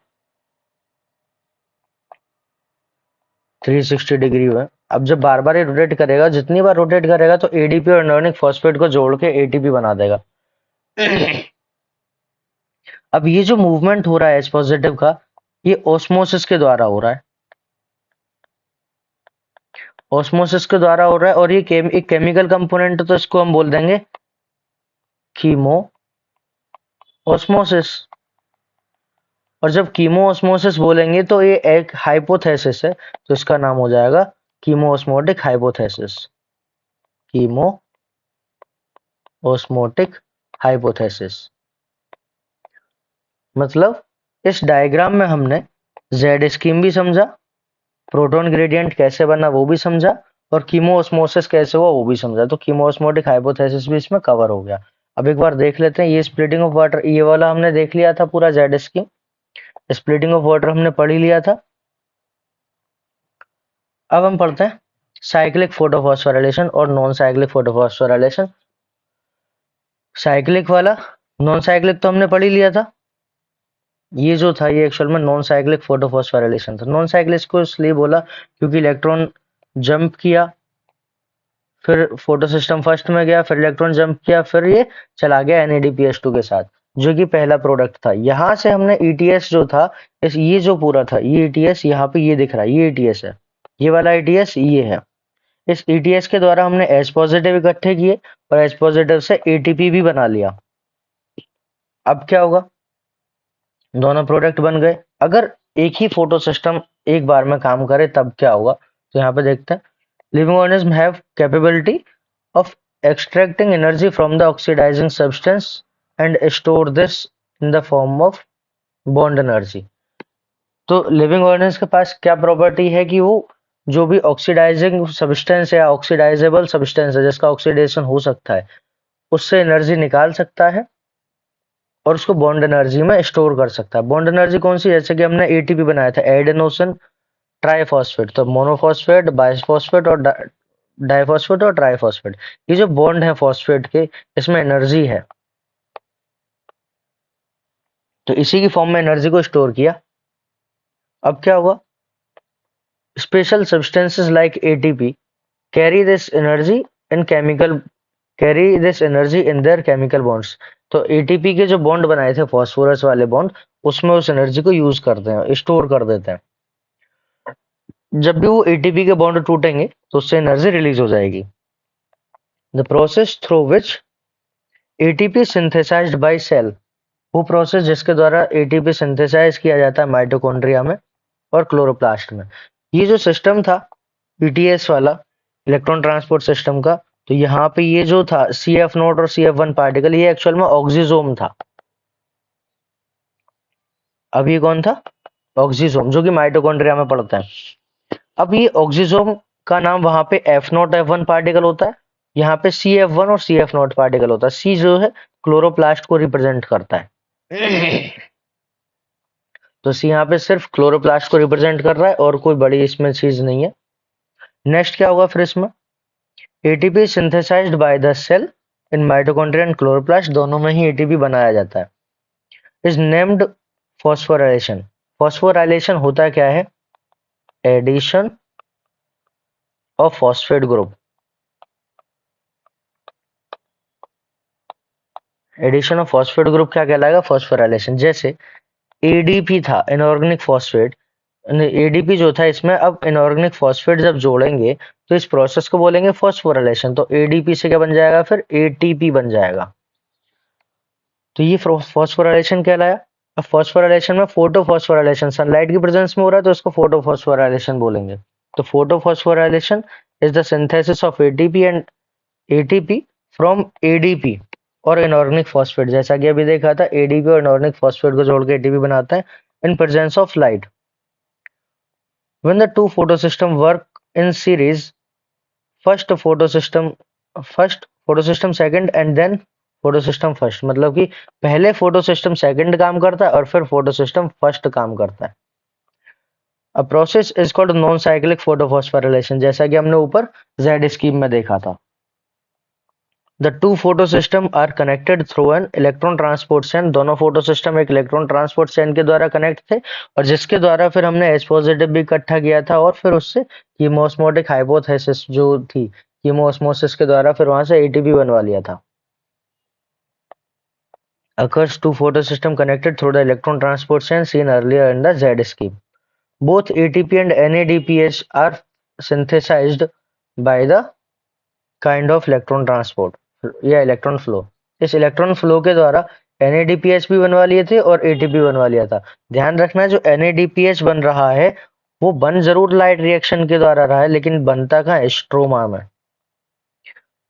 [SPEAKER 1] 360 डिग्री में, अब जब बार बार ये रोटेट करेगा, जितनी बार रोटेट करेगा तो एडीपी और एनोनिक फॉस्फेट को जोड़ के एटीपी बना देगा। अब ये जो मूवमेंट हो रहा है एच पॉजिटिव का, ये ऑस्मोसिस के द्वारा हो रहा है, ऑस्मोसिस के द्वारा हो रहा है, और ये एक केमिकल कंपोनेंट है, तो इसको हम बोल देंगे कीमो ऑस्मोसिस। और जब कीमो ऑस्मोसिस बोलेंगे तो ये एक हाइपोथेसिस है, तो इसका नाम हो जाएगा chemo osmotic hypothesis, chemo osmotic hypothesis. मतलब इस डायग्राम में हमने जेड स्कीम भी समझा, प्रोटॉन ग्रेडियंट कैसे बना वो भी समझा, और कीमो ऑस्मोसिस कैसे हुआ वो भी समझा। तो कीमो ऑस्मोटिक हाइपोथेसिस भी इसमें कवर हो गया। अब एक बार देख लेते हैं, ये स्प्लिटिंग ऑफ वाटर ये वाला हमने देख लिया था पूरा Z scheme, splitting of water हमने पढ़ ही लिया था। अब हम पढ़ते हैं साइक्लिक फोटोफॉस्फोराइलेशन और नॉन साइक्लिक फोटोफॉस्फोराइलेशन। साइक्लिक वाला, नॉन साइक्लिक तो हमने पढ़ ही लिया था। ये जो था ये एक्चुअल में नॉन साइक्लिक फोटोफॉस्फोराइलेशन था। नॉन साइक्लिक को इसलिए बोला क्योंकि इलेक्ट्रॉन जंप किया, फिर फोटो सिस्टम फर्स्ट में गया, फिर इलेक्ट्रॉन जंप किया, फिर ये चला गया NADPH2 के साथ, जो कि पहला प्रोडक्ट था। यहां से हमने ETS जो था, इस ये जो पूरा था ये ETS यहाँ पे ये दिख रहा है, ये ETS है, ये वाला ETS ये है। इस ETS के द्वारा हमने H पॉजिटिव इकट्ठे किए और H पॉजिटिव से ATP भी बना लिया। अब क्या होगा, दोनों प्रोडक्ट बन गए। अगर एक ही फोटो सिस्टम एक बार में काम करे तब क्या होगा, तो यहाँ पे देखते हैं। Living organism have capability of extracting energy from the oxidizing substance and store this in the form of bond energy। तो लिविंग ऑर्गेनिज्म के पास क्या प्रॉपर्टी है कि वो जो भी ऑक्सीडाइजिंग सब्सटेंस या ऑक्सीडाइजेबल सब्सटेंस है जिसका ऑक्सीडेशन हो सकता है, उससे एनर्जी निकाल सकता है और उसको बॉन्ड एनर्जी में स्टोर कर सकता है। बॉन्ड एनर्जी कौन सी, जैसे कि हमने एटीपी बनाया था, एडेनोसिन ट्राइफॉस्फेट, तो मोनोफॉस्फेट, बाइफॉस्फेट और डाइफॉस्फेट और ट्राइफॉस्फेट, ये जो बॉन्ड है फॉस्फेट के, इसमें एनर्जी है, तो इसी की फॉर्म में एनर्जी को स्टोर किया। अब क्या हुआ, special substances like ATP carry this energy in chemical carry this energy in their chemical bonds. तो एटीपी के जो बॉन्ड बनाए थे फॉस्फोरस वाले बॉन्ड, उसमें उस एनर्जी को यूज करते हैं, स्टोर कर देते हैं। जब भी वो एटीपी के बॉन्ड टूटेंगे तो उससे एनर्जी रिलीज हो जाएगी। The process through which ATP synthesized by cell, वो प्रोसेस जिसके द्वारा एटीपी सिंथेसाइज किया जाता है माइटोकॉन्ड्रिया में और क्लोरोप्लास्ट में। ये जो सिस्टम था ETS वाला, इलेक्ट्रॉन ट्रांसपोर्ट सिस्टम का, तो यहाँ पे ये जो था CF0 और CF1 पार्टिकल, ये एक्चुअल में ऑक्सीजोम था। अब ये कौन था, ऑक्सीजोम, जो कि माइटोकॉन्ड्रिया में पड़ता है। अब ये ऑक्सीजोम का नाम वहां पे F0 F1 पार्टिकल होता है, यहाँ पे CF1 और CF0 पार्टिकल होता है। C जो है क्लोरोप्लास्ट को रिप्रेजेंट करता है, तो सी यहाँ पे सिर्फ क्लोरोप्लास्ट को रिप्रेजेंट कर रहा है और कोई बड़ी इसमें चीज नहीं है। नेक्स्ट क्या होगा फिर इसमें, ATP synthesized by the cell in mitochondria and chloroplast, दोनों में ही एटीपी बनाया जाता है। Is named phosphorylation. फॉस्फोराइलेशन होता क्या है, addition of phosphate group. Addition of phosphate group क्या कहलाएगा, फॉस्फोराइलेशन। जैसे एडीपी था, इनऑर्गेनिक फॉस्फेट, एडीपी जो था, इसमें अब इनऑर्गेनिक फॉस्फेट जब जोड़ेंगे तो इस प्रोसेस को बोलेंगे फॉस्फोराइलेशन। तो एडीपी से क्या बन जाएगा, फिर एटीपी बन जाएगा। तो ये फॉस्फोराइलेशन कहलाया। अब फॉस्फोराइलेशन में फोटो फॉस्फोराइलेशन, सनलाइट की प्रेजेंस में हो रहा है तो इसको फोटो फॉस्फोराइलेशन बोलेंगे। तो photo phosphorylation is the synthesis of ATP and ATP from ADP और इनऑर्गेनिक फॉस्फेट। जैसा कि अभी देखा था, एडीपी और इनऑर्गेनिक फॉस्फेट को जोड़ के एटीपी बनाता है in presence of light. When the two photosystem work in series, first photosystem second and then photosystem first, मतलब कि पहले photosystem second काम करता है और फिर photosystem first काम करता है। A process is called non cyclic photophosphorylation, जैसा कि हमने ऊपर जेड स्कीम में देखा था। The two photo system are connected through an electron transport chain. दोनों फोटो सिस्टम एक इलेक्ट्रॉन ट्रांसपोर्ट चैन के द्वारा कनेक्ट थे, और जिसके द्वारा फिर हमने एच पॉजिटिव भी इकट्ठा किया था, और फिर उससे कीमोस्मोटिक हाइपोथेसिस जो थी, कीमोस्मोसिस के द्वारा फिर वहां से एटीपी बनवा लिया था। Occurs two photosystem connected through the electron transport chain seen earlier in the Z scheme. Both ATP and NADPH are synthesized by the kind of electron transport या इलेक्ट्रॉन फ्लो। इस इलेक्ट्रॉन फ्लो के द्वारा NADPH भी बनवा लिए थे और ATP बनवा लिया था। ध्यान रखना, जो NADPH बन रहा है वो बन जरूर लाइट रिएक्शन के द्वारा रहा है, लेकिन बनता कहाँ है? स्ट्रोमा में।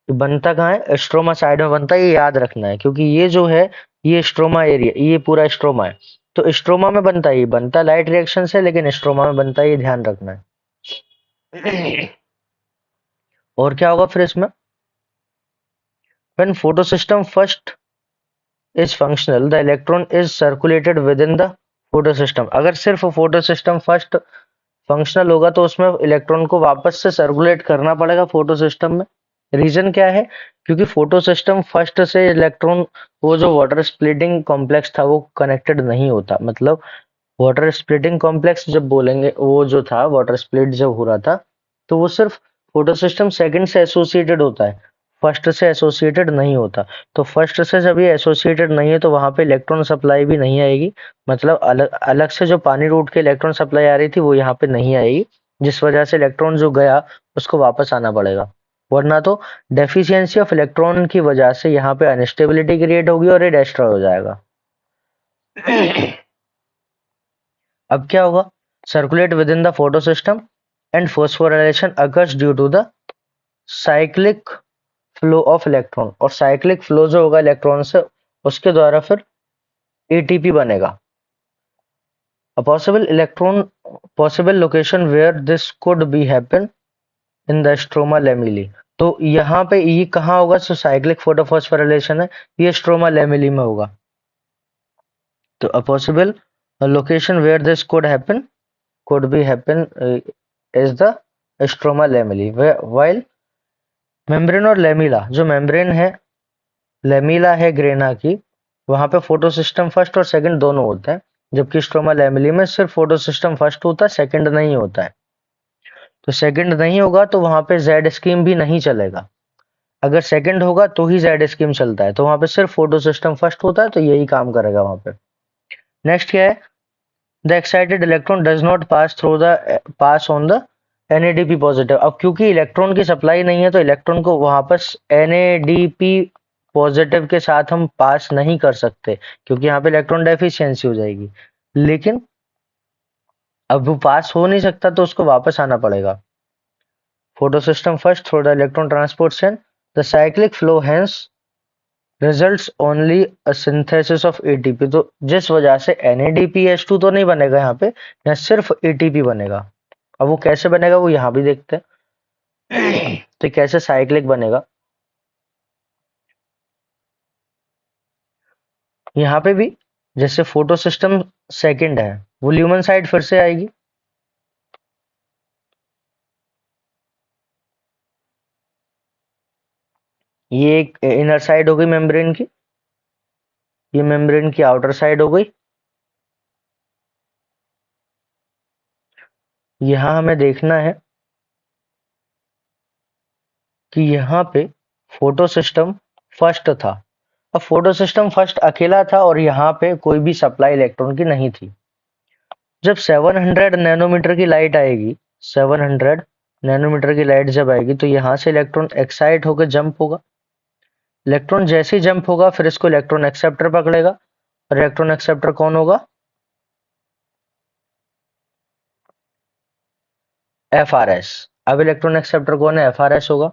[SPEAKER 1] बनता कहाँ है? स्ट्रोमा साइड में बनता है, ये याद रखना है, क्योंकि ये जो है ये स्ट्रोमा एरिया, ये पूरा स्ट्रोमा है। तो स्ट्रोमा में बनता है, ये बनता लाइट रिएक्शन से, लेकिन स्ट्रोमा में बनता है, ये ध्यान रखना है। और क्या होगा फिर इसमें? When photosystem first is functional, the electron is circulated within the photosystem. अगर सिर्फ photosystem first फंक्शनल होगा तो उसमें इलेक्ट्रॉन को वापस से सर्कुलेट करना पड़ेगा फोटो सिस्टम में। रीजन क्या है? क्योंकि फोटो सिस्टम फर्स्ट से इलेक्ट्रॉन, वो जो वाटर स्प्लिटिंग कॉम्प्लेक्स था वो कनेक्टेड नहीं होता। मतलब वाटर स्प्लिटिंग कॉम्प्लेक्स जब बोलेंगे, वो जो था वाटर स्प्लिट जब हो रहा था, तो वो सिर्फ फोटो सिस्टम सेकेंड से एसोसिएटेड होता है, फर्स्ट से एसोसिएटेड नहीं होता। तो फर्स्ट से जब ये एसोसिएटेड नहीं है तो वहां पे इलेक्ट्रॉन सप्लाई भी नहीं आएगी। मतलब अलग अलग से जो पानी रूट के इलेक्ट्रॉन सप्लाई आ रही थी वो यहाँ पे नहीं आएगी, जिस वजह से इलेक्ट्रॉन जो गया उसको वापस आना पड़ेगा। वरना तो डेफिशिएंसी ऑफ इलेक्ट्रॉन की वजह से यहाँ पे अनस्टेबिलिटी क्रिएट होगी और ये डिस्ट्रॉय हो जाएगा। अब क्या होगा? Circulate within the photo system and phosphorylation occurs due to the cyclic flow of electron. और साइक्लिक फ्लो जो होगा इलेक्ट्रॉन से, उसके द्वारा फिर एटीपी बनेगा। A possible location where this could be happen in the stroma lamellae. तो यहाँ पे ये कहाँ होगा? जो साइक्लिक फोटोफॉस्फोराइलेशन है ये स्ट्रोमा लेमिली में होगा। तो a possible location where this could be happen is the stroma lamella, while membrane और लेमिला, जो मेम्ब्रेन है, लेमिला है ग्रेना की, वहां पे फोटो सिस्टम फर्स्ट और सेकंड दोनों होते हैं, जबकि स्ट्रोमा लेमिली में सिर्फ फोटो सिस्टम फर्स्ट होता है, सेकंड नहीं होता है। तो सेकंड नहीं होगा तो वहां पे जेड स्कीम भी नहीं चलेगा। अगर सेकंड होगा तो ही जेड स्कीम चलता है, तो वहां पे सिर्फ फोटो सिस्टम फर्स्ट होता है, तो यही काम करेगा वहां पे। नेक्स्ट क्या है? The excited electron does not pass on the NADP positive. अब क्योंकि इलेक्ट्रॉन की सप्लाई नहीं है तो इलेक्ट्रॉन को वापस NADP पॉजिटिव के साथ हम पास नहीं कर सकते, क्योंकि यहाँ पे इलेक्ट्रॉन डेफिशिएंसी हो जाएगी। लेकिन अब वो पास हो नहीं सकता तो उसको वापस आना पड़ेगा। Photo system first through the electron transport chain, the cyclic flow hence results only a synthesis of ATP। तो जिस वजह से NADPH2 तो नहीं बनेगा यहाँ पे, यहाँ सिर्फ ATP बनेगा। अब वो कैसे बनेगा वो यहाँ भी देखते हैं। तो कैसे साइक्लिक बनेगा, यहाँ पे भी जैसे फोटो सिस्टम सेकंड है, वो ल्यूमन साइड फिर से आएगी। ये एक इनर साइड हो गई मेम्ब्रेन की, ये मेम्ब्रेन की आउटर साइड हो गई। यहाँ हमें देखना है कि यहाँ पे फोटो सिस्टम फर्स्ट था। अब फोटो सिस्टम फर्स्ट अकेला था और यहाँ पे कोई भी सप्लाई इलेक्ट्रॉन की नहीं थी। जब 700 नैनोमीटर की लाइट आएगी, 700 नैनोमीटर की लाइट जब आएगी तो यहाँ से इलेक्ट्रॉन एक्साइट होकर जंप होगा। इलेक्ट्रॉन जैसे ही जंप होगा फिर इसको इलेक्ट्रॉन एक्सेप्टर पकड़ेगा, और इलेक्ट्रॉन एक्सेप्टर कौन होगा? FRS। अब इलेक्ट्रॉन एक्सेप्टर कौन है? FRS होगा।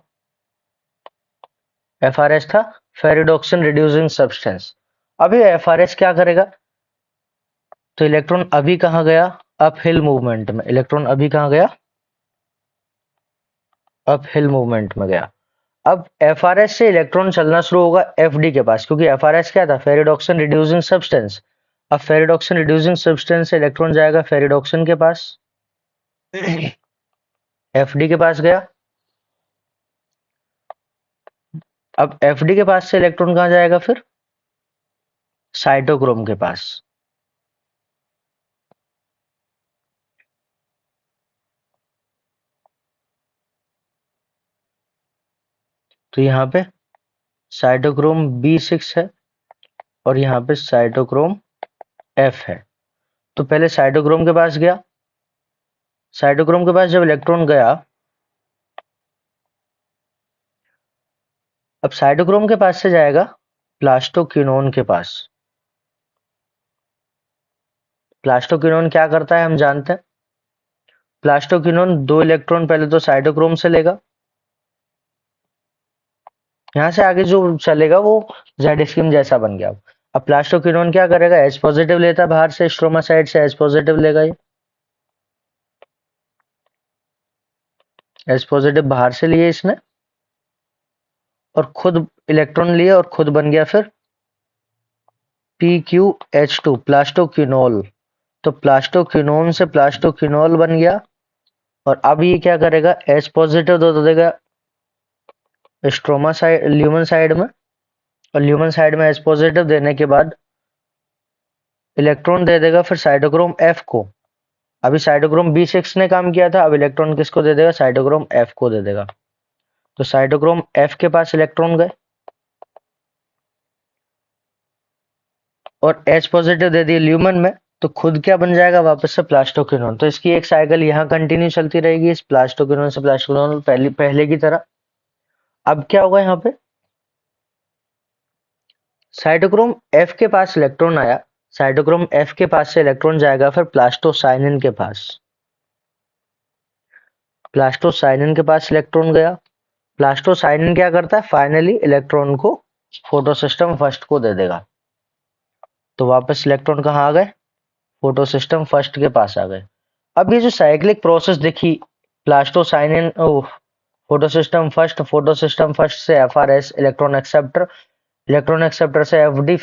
[SPEAKER 1] FRS था फेरिडोक्सिन रिड्यूसिंग सब्सटेंस। अभी FRS क्या करेगा? तो इलेक्ट्रॉन अभी कहाँ गया? अप हिल मूवमेंट में। इलेक्ट्रॉन अभी कहाँ गया? अप हिल मूवमेंट में गया। अब FRS से इलेक्ट्रॉन चलना शुरू होगा FD के पास, क्योंकि FRS क्या था? Ferredoxin reducing substance. अब फेरिडोक्सिन रिड्यूसिंग सब्सटेंस से इलेक्ट्रॉन जाएगा फेरिडोक्सिन के पास, एफडी के पास गया। अब एफडी के पास से इलेक्ट्रॉन कहाँ जाएगा फिर? साइटोक्रोम के पास। तो यहाँ पे साइटोक्रोम B6 है और यहाँ पे साइटोक्रोम F है। तो पहले साइटोक्रोम के पास गया। साइटोक्रोम के पास जब इलेक्ट्रॉन गया, अब साइटोक्रोम के पास से जाएगा प्लास्टोक्विनोन के पास। प्लास्टोक्विनोन क्या करता है हम जानते हैं। प्लास्टोक्विनोन 2 इलेक्ट्रॉन पहले तो साइटोक्रोम से लेगा, यहाँ से आगे जो चलेगा वो जेड स्कीम जैसा बन गया। अब प्लास्टोक्विनोन क्या करेगा, H पॉजिटिव लेता है बाहर से, स्ट्रोमा साइड से H पॉजिटिव लेगा ये। H पॉजिटिव बाहर से लिए इसने और खुद इलेक्ट्रॉन लिए और खुद बन गया फिर PqH2 प्लास्टोक्विनोल। तो प्लास्टोक्विनोन से प्लास्टोक्विनोल बन गया और अब ये क्या करेगा, H पॉजिटिव दे देगा स्ट्रोमा साइड ल्यूमन साइड में, और ल्यूमन साइड में H पॉजिटिव देने के बाद इलेक्ट्रॉन दे देगा फिर साइटोक्रोम F को। अभी साइटोक्रोम B6 ने काम किया था, अब इलेक्ट्रॉन किसको दे देगा, साइटोक्रोम F को दे देगा। तो साइटोक्रोम F के पास इलेक्ट्रॉन गए और H पॉजिटिव दे दिए ल्यूमन में, तो खुद क्या बन जाएगा वापस से प्लास्टोक्विनोन। तो इसकी एक साइकिल यहाँ कंटिन्यू चलती रहेगी इस प्लास्टोक्विनोन से प्लास्टोक्विनोन पहले की तरह। अब क्या होगा यहाँ पे, साइटोक्रोम F के पास इलेक्ट्रॉन आया, साइटोक्रोम F के पास से इलेक्ट्रॉन जाएगा फिर प्लास्टोसाइनिन के पास। प्लास्टोसाइनिन के पास इलेक्ट्रॉन गया। प्लास्टोसाइनिन क्या करता है, फाइनली इलेक्ट्रॉन को फोटोसिस्टम फर्स्ट को दे देगा। तो वापस इलेक्ट्रॉन कहाँ आ गए, फोटोसिस्टम फर्स्ट के पास आ गए। अब ये जो साइक्लिक प्रोसेस देखी, प्लास्टोसाइनिन फोटोसिस्टम फर्स्ट से FRS इलेक्ट्रॉन एक्सेप्टर से FD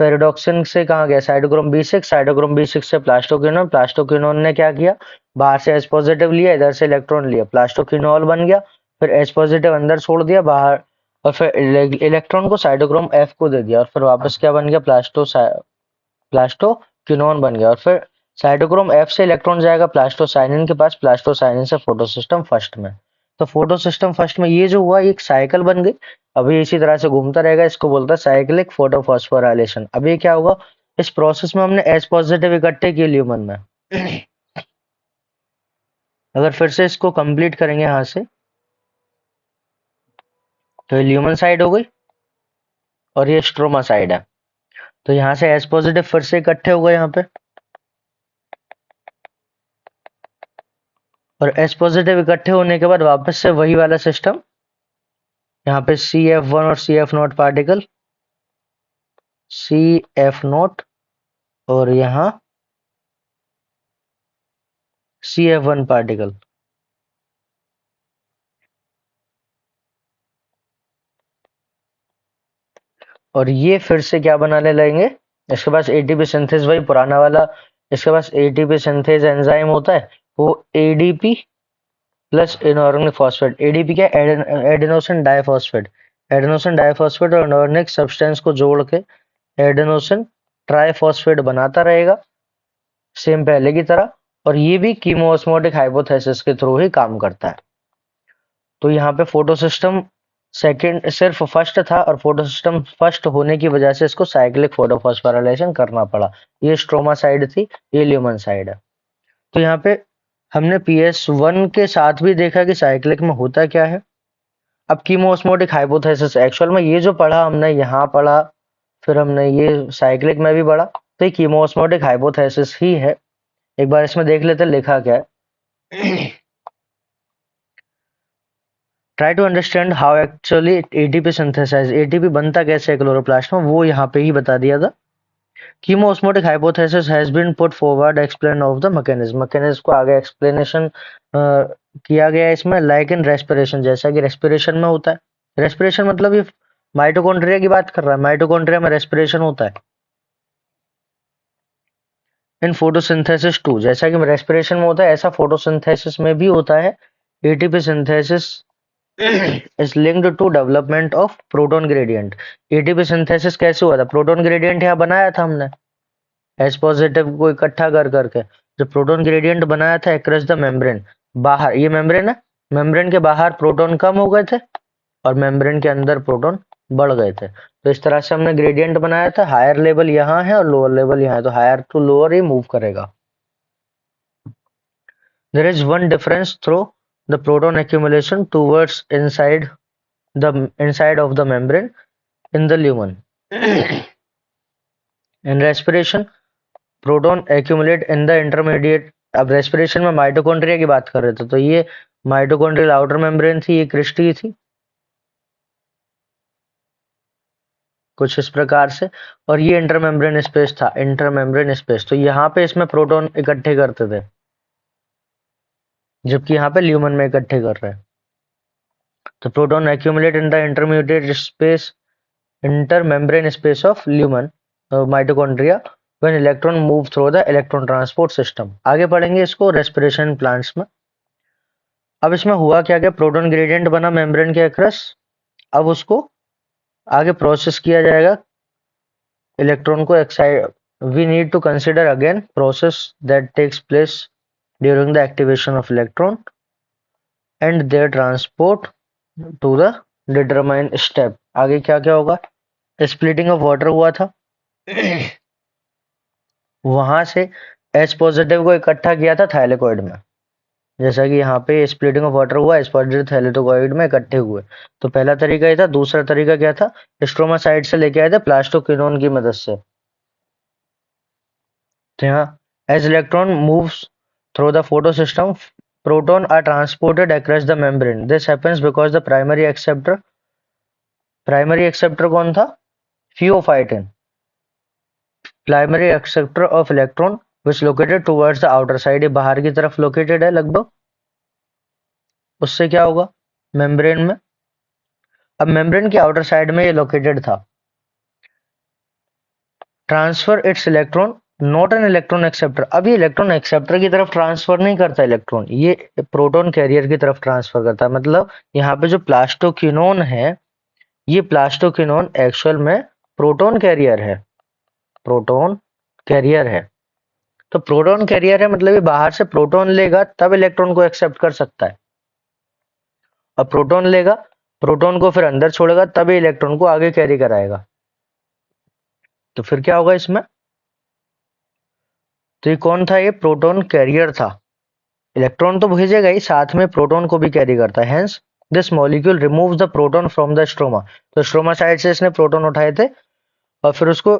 [SPEAKER 1] फेरिडोक्सिन से कहाँ गया, साइटोक्रोम B6 से प्लास्टोक्विनोन ने क्या किया, बाहर से H पॉजिटिव लिया, इधर से इलेक्ट्रॉन लिया, प्लास्टोक्विनोल बन गया, फिर H पॉजिटिव अंदर छोड़ दिया बाहर, और फिर इलेक्ट्रॉन को साइटोक्रोम F को दे दिया, और फिर वापस क्या बन गया, प्लास्टोक्विनोन बन गया। और फिर साइटोक्रोम F से इलेक्ट्रॉन जाएगा प्लास्टोसाइनिन के पास, प्लास्टोसाइनिन से फोटोसिस्टम फर्स्ट में। तो फोटोसिस्टम फर्स्ट में ये जो हुआ एक साइकिल बन गई, अभी इसी तरह से घूमता रहेगा, इसको बोलता है साइक्लिक फोटोफॉस्फोराइलेशन। अब ये क्या होगा, इस प्रोसेस में हमने H पॉजिटिव इकट्ठे किए ल्यूमन में। अगर फिर से इसको कंप्लीट करेंगे यहाँ से, तो ये ल्यूमन साइड हो गई और ये स्ट्रोमा साइड है। तो यहाँ से H पॉजिटिव फिर से इकट्ठे हो गए यहाँ पे, और H पॉजिटिव इकट्ठे होने के बाद वापस से वही वाला सिस्टम, यहाँ पे CF1 और CF0 पार्टिकल, CF0 और यहाँ CF1 पार्टिकल। और ये फिर से क्या बनाने लगेंगे, इसके पास एटीपी सिंथेज वही पुराना वाला, इसके पास एटीपी सिंथेज एंजाइम होता है, वो ADP plus inorganic phosphate. ADP क्या, एडेनोसिन डाइफॉस्फेट। एडेनोसिन डाइफॉस्फेट और इनऑर्गेनिक सब्सटेंस को जोड़ के एडेनोसिन ट्राइफॉस्फेट बनाता रहेगा, सेम पहले की तरह। और ये भी कीमोस्मोटिक हाइपोथेसिस के थ्रू ही काम करता है। तो यहाँ पे फोटोसिस्टम सेकंड सिर्फ फर्स्ट था, और फोटोसिस्टम फर्स्ट होने की वजह से इसको साइक्लिक फोटोफॉस्फोराइलेशन करना पड़ा। ये स्ट्रोमा साइड थी, ये ल्यूमन साइड है। तो यहाँ पे हमने PS1 के साथ भी देखा कि साइक्लिक में होता क्या है। अब कीमोस्मोटिक हाइपोथेसिस, एक्चुअल में ये जो पढ़ा हमने यहाँ पढ़ा, फिर हमने ये साइक्लिक में भी पढ़ा, तो ये कीमोस्मोटिक हाइपोथेसिस ही है। एक बार इसमें देख लेते लिखा क्या है। Try to understand how actually ATP synthesize, ATP बनता कैसे है क्लोरोप्लास्ट में, वो यहाँ पे ही बता दिया था। Chemiosmotic hypothesis has been put forward explain of the mechanism को आगे एक्सप्लेनेशन किया गया है इसमें, लाइक इन रेस्पिरेशन, जैसा कि रेस्पिरेशन में होता है। रेस्पिरेशन मतलब ये माइटोकॉन्ड्रिया की बात कर रहा है, माइटोकॉन्ड्रिया में रेस्पिरेशन होता है। इन फोटोसिंथेसिस टू, जैसा कि रेस्पिरेशन में होता है ऐसा फोटोसिंथेसिस में भी होता है। ATP synthesis is linked to development of proton gradient. ATP synthesis कैसे हुआ था? प्रोटॉन ग्रेडियंट यहाँ बनाया था हमने एच पॉजिटिव को इकट्ठा कर करके। जो प्रोटॉन ग्रेडियंट बनाया था अक्रॉस द मेम्ब्रेन, बाहर ये मेम्ब्रेन है, मेम्ब्रेन के बाहर प्रोटॉन कम हो गए थे और मेम्ब्रेन के अंदर प्रोटॉन बढ़ गए थे। तो इस तरह से हमने ग्रेडियंट बनाया था। हायर लेवल यहाँ है और लोअर लेवल यहाँ है, तो हायर टू लोअर ही मूव करेगा। There is one difference through the proton accumulation towards inside of the membrane in the lumen. In respiration, proton accumulate in the intermediate। अब respiration में माइटोकॉन्ड्रिया की बात कर रहे थे, तो ये माइटोकॉन्ड्रियल आउटर मेम्ब्रेन थी, ये क्रिस्टी थी कुछ इस प्रकार से, और ये इंटरमेम्ब्रेन स्पेस था, इंटरमेम्ब्रेन स्पेस। तो यहाँ पे इसमें प्रोटॉन इकट्ठे करते थे, जबकि यहाँ पे ल्यूमन में इकट्ठे कर रहे हैं। तो proton accumulate in the intermembrane space of lumen mitochondria when electron move through the electron transport system। आगे पढ़ेंगे इसको रेस्पिरेशन प्लांट्स में। अब इसमें हुआ क्या क्या, प्रोटॉन ग्रेडियंट बना मेम्ब्रेन के अक्रॉस, अब उसको आगे प्रोसेस किया जाएगा इलेक्ट्रॉन को excite. We need to consider again process that takes place during the activation of electron and their transport to the determine step. आगे क्या क्या होगा, स्प्लिटिंग ऑफ वाटर हुआ था, वहां से एच पॉजिटिव को इकट्ठा किया था थाइलेकोइड में, जैसा कि यहाँ पे स्प्लिटिंग ऑफ वाटर हुआ, एच पॉजिटिव थाइलेकोइड में इकट्ठे हुए। तो पहला तरीका ये था। दूसरा तरीका क्या था, स्ट्रोमा साइड से लेके आए थे प्लास्टोक्विनोन की मदद से। तो यहाँ as electron moves through the photo system, proton are transported across the membrane. This happens because the primary acceptor कौन था? Pheophytin, primary acceptor of electron which located towards the outer side. ये बाहर की तरफ लोकेटेड है लगभग। उससे क्या होगा मेम्ब्रेन में, अब मेम्ब्रेन की आउटर साइड में ये लोकेटेड था। Transfer it's electron not an electron acceptor. अब ये इलेक्ट्रॉन एक्सेप्टर की तरफ ट्रांसफर नहीं करता इलेक्ट्रॉन, ये प्रोटॉन कैरियर की तरफ ट्रांसफर करता है। मतलब यहाँ पे जो प्लास्टोक्विनोन है, ये प्लास्टोक्विनोन एक्चुअल में प्रोटॉन कैरियर है, प्रोटॉन कैरियर है। तो प्रोटॉन कैरियर है मतलब ये बाहर से प्रोटॉन लेगा तब इलेक्ट्रॉन को एक्सेप्ट कर सकता है, और प्रोटॉन लेगा, प्रोटॉन को फिर अंदर छोड़ेगा तब ये इलेक्ट्रॉन को आगे कैरी कराएगा। तो फिर क्या होगा इसमें, तो ये कौन था? ये प्रोटॉन कैरियर था। इलेक्ट्रॉन तो भेजेगा ही, साथ में प्रोटॉन को भी कैरी करता है। Hence this molecule removes the proton from the stroma. तो स्ट्रोमा साइड से इसने प्रोटॉन उठाए थे और फिर उसको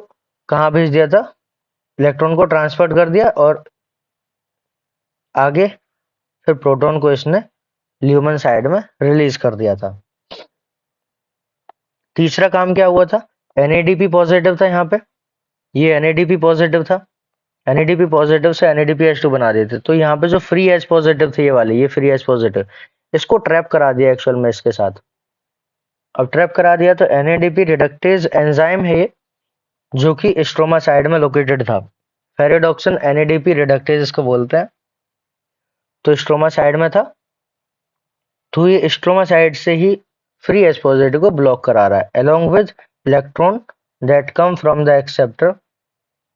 [SPEAKER 1] कहाँ भेज दिया था? इलेक्ट्रॉन को ट्रांसफर कर दिया, और आगे फिर प्रोटॉन को इसने ल्यूमन साइड में रिलीज कर दिया था। तीसरा काम क्या हुआ था, NADP पॉजिटिव था यहाँ पे, ये NADP पॉजिटिव था, NADP पॉजिटिव से NADPH2 बना देते। तो यहाँ पे जो फ्री एच पॉजिटिव थे, ये वाले, ये फ्री एच पॉजिटिव, इसको ट्रैप करा दिया एक्चुअल में इसके साथ। अब ट्रैप करा दिया तो NADP रिडक्टेज एंजाइम है ये, जो कि स्ट्रोमा साइड में लोकेटेड था। फेरिडोक्सिन NADP रिडक्टेज इसको बोलते हैं। तो स्ट्रोमा साइड में था, तो ये स्ट्रोमा साइड से ही फ्री एच पॉजिटिव को ब्लॉक करा रहा है, along with electron that come from the acceptor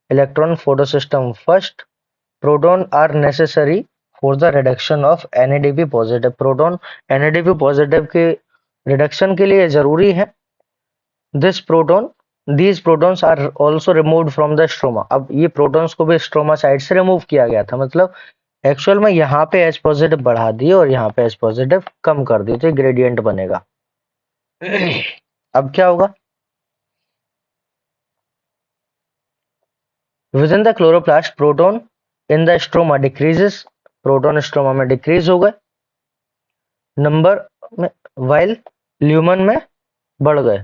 [SPEAKER 1] electron photosystem। First proton are necessary for the reduction of NADP positive. Proton NADP positive के रिडक्शन के लिए जरूरी है। This proton These protons are also removed from the stroma। अब ये protons को भी stroma side से रिमूव किया गया था, मतलब एक्चुअल में यहाँ पे H पॉजिटिव बढ़ा दिए और यहाँ पे H पॉजिटिव कम कर दिए, तो ग्रेडियंट बनेगा। अब क्या होगा, with in the chloroplast proton in the stroma decreases. Proton stroma में डिक्रीज हो गए नंबर में, वाइल ल्यूमन में बढ़ गए।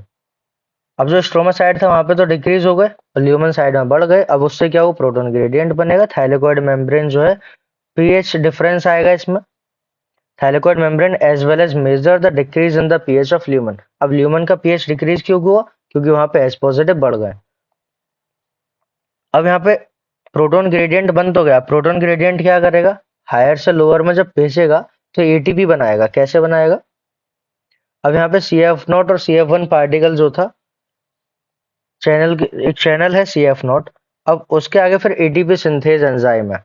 [SPEAKER 1] अब जो स्ट्रोमा साइड था वहां पे तो डिक्रीज हो गए और ल्यूमन साइड में बढ़ गए। अब उससे क्या हो, प्रोटॉन ग्रेडियंट बनेगा। थाइलेकोइड मेम्ब्रेन जो है, पीएच डिफरेंस आएगा इसमें। Thylakoid membrane as well as major the decrease in the pH of lumen. अब ल्यूमन का पीएच डिक्रीज क्यों हुआ, क्योंकि वहां पे एच पॉजिटिव बढ़ गए। अब यहाँ पे प्रोटॉन ग्रेडियंट बन तो गया, प्रोटॉन ग्रेडियंट क्या करेगा, हायर से लोअर में जब भेजेगा तो एटीपी बनाएगा। कैसे बनाएगा, अब यहाँ पे CF0 और CF1 पार्टिकल जो था, चैनल एक चैनल है CF0, अब उसके आगे फिर एटीपी सिंथेज एंजाइम है।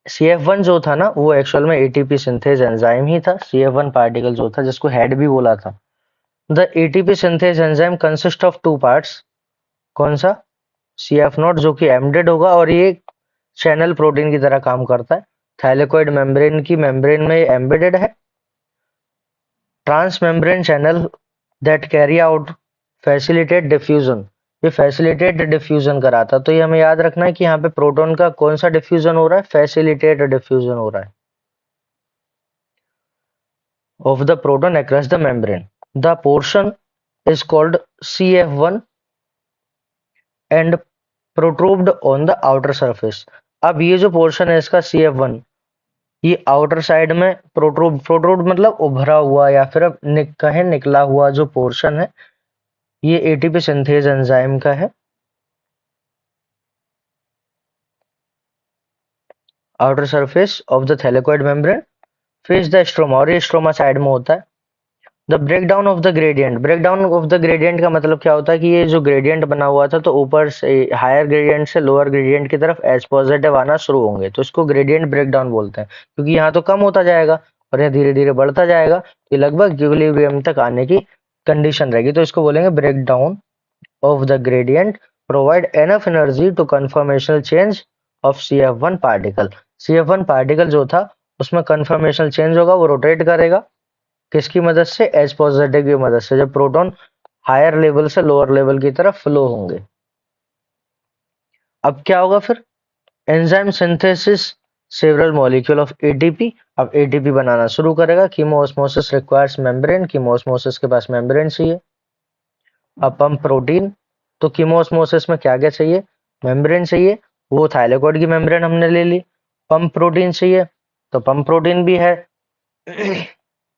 [SPEAKER 1] CF1 जो था ना वो एक्चुअल में एटीपी सिंथेज एंजाइम ही था, CF1 पार्टिकल जो था जिसको हेड भी बोला था। The ATP synthase enzyme consist of two parts, कौन सा, CF0 जो कि एम्डेड होगा और ये चैनल प्रोटीन की तरह काम करता है। थाइलेकोइड मेम्ब्रेन की मेम्ब्रेन में एम्बेडेड है। Transmembrane channel that carry out facilitate diffusion, ये फैसिलिटेट डिफ्यूजन कराता। तो ये हमें याद रखना है कि यहाँ पे प्रोटॉन का कौन सा डिफ्यूजन हो रहा है, फैसिलिटेट डिफ्यूजन हो रहा है of the proton across the membrane. The portion is called CF1 and protruded on the outer surface. अब ये जो पोर्शन है इसका CF1, ये आउटर साइड में प्रोट्रूड मतलब उभरा हुआ या फिर अब कहें निकला हुआ जो पोर्शन है, ये एटीपी सिंथेज एंजाइम का है। Outer surface of the thylakoid membrane face the stroma, और ये स्ट्रोमा साइड में होता है। The break down of the gradient, break down of the gradient का मतलब क्या होता है कि ये जो ग्रेडियंट बना हुआ था तो ऊपर से हायर ग्रेडियंट से लोअर ग्रेडियंट की तरफ एच पॉजिटिव आना शुरू होंगे, तो इसको ग्रेडियंट ब्रेक डाउन बोलते हैं। क्योंकि यहाँ तो कम होता जाएगा और यहाँ धीरे धीरे बढ़ता जाएगा, तो ये लगभग इक्विलिब्रियम तक आने की कंडीशन रहेगी, तो इसको बोलेंगे break down of the gradient provide enough energy to conformational change of CF1 particle. CF1 particle जो था उसमें कन्फर्मेशनल चेंज होगा, वो रोटेट करेगा किसकी मदद से, एच पॉजिटिव की मदद से, जब प्रोटॉन हायर लेवल से लोअर लेवल की तरफ फ्लो होंगे। अब क्या होगा फिर, enzyme synthesis several molecule of ATP, अब एटीपी बनाना शुरू करेगा। कीमोस्मोसिस रिक्वायर्स मेम्ब्रेन, कीमोस्मोसिस के पास मेम्ब्रेन चाहिए। अब पंप प्रोटीन, तो कीमोस्मोसिस में क्या क्या चाहिए, मेम्ब्रेन चाहिए, वो थाइलेकोइड की मेम्ब्रेन हमने ले ली। पंप प्रोटीन चाहिए तो पंप प्रोटीन भी है।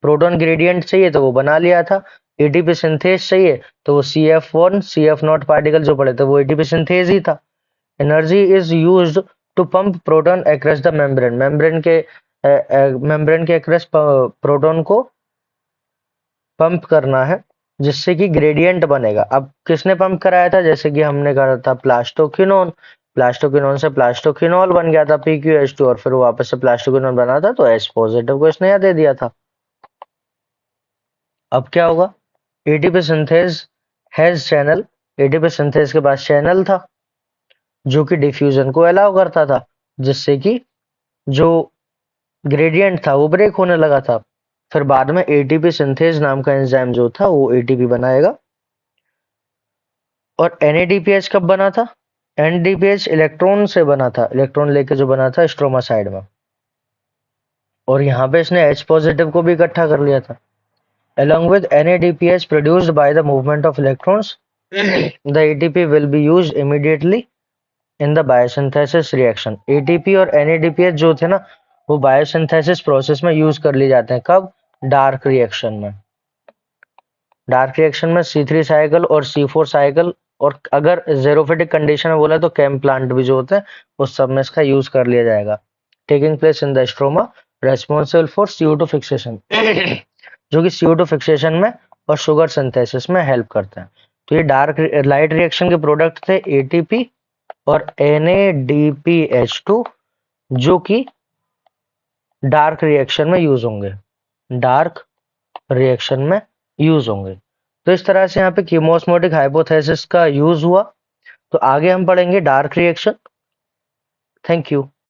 [SPEAKER 1] प्रोटॉन ग्रेडियंट चाहिए तो वो बना लिया था। एटीपी सिंथेज चाहिए तो वो CF1 CF0 पार्टिकल जो पड़े थे वो एटीपी सिंथेज ही था। Energy is used to pump proton across the membrane, membrane के अक्रॉस प्रोटॉन को पंप करना है जिससे कि ग्रेडियंट बनेगा। अब किसने पंप कराया था, जैसे कि हमने करा था प्लास्टोक्विनोन, प्लास्टोक्विनोन से प्लास्टोक्विनोल बन गया था PQH2 और फिर वापस से प्लास्टोक्विनोन बना था तो H पॉजिटिव को इसने यहाँ दे दिया था। अब क्या होगा, ATP synthase has channel, ATP synthase के पास चैनल था जो कि डिफ्यूजन को अलाउ करता था, जिससे कि जो ग्रेडियंट था वो ब्रेक होने लगा था। फिर बाद में एटीपी सिंथेज नाम का एंजाइम जो था वो एटीपी बनाएगा। और NADPH कब बना था, NADPH इलेक्ट्रॉन से बना था, इलेक्ट्रॉन लेके जो बना था स्ट्रोमा साइड में, और यहाँ पे इसने H पॉजिटिव को भी इकट्ठा कर लिया था। Along with NADPH produced by the movement of electrons, the ATP will be used immediately in the biosynthesis reaction. ATP और NADPH जो थे ना वो बायोसिंथेसिस प्रोसेस में यूज कर लिए जाते हैं। कब, डार्क रिएक्शन में। डार्क रिएक्शन में C3 साइकिल और C4 साइकिल, और अगर जेरोफिटिक कंडीशन में बोला तो केम प्लांट भी जो होते हैं उस सब में इसका यूज कर लिया जाएगा। Taking place in the stroma responsible for CO2 fixation, जो कि CO2 फिक्सेशन में और शुगर सिंथेसिस में हेल्प करते हैं। तो ये डार्क लाइट रिएक्शन के प्रोडक्ट थे ATP और NADPH2, जो कि डार्क रिएक्शन में यूज होंगे, डार्क रिएक्शन में यूज होंगे। तो इस तरह से यहाँ पे कीमोस्मोटिक हाइपोथेसिस का यूज हुआ। तो आगे हम पढ़ेंगे डार्क रिएक्शन। Thank you.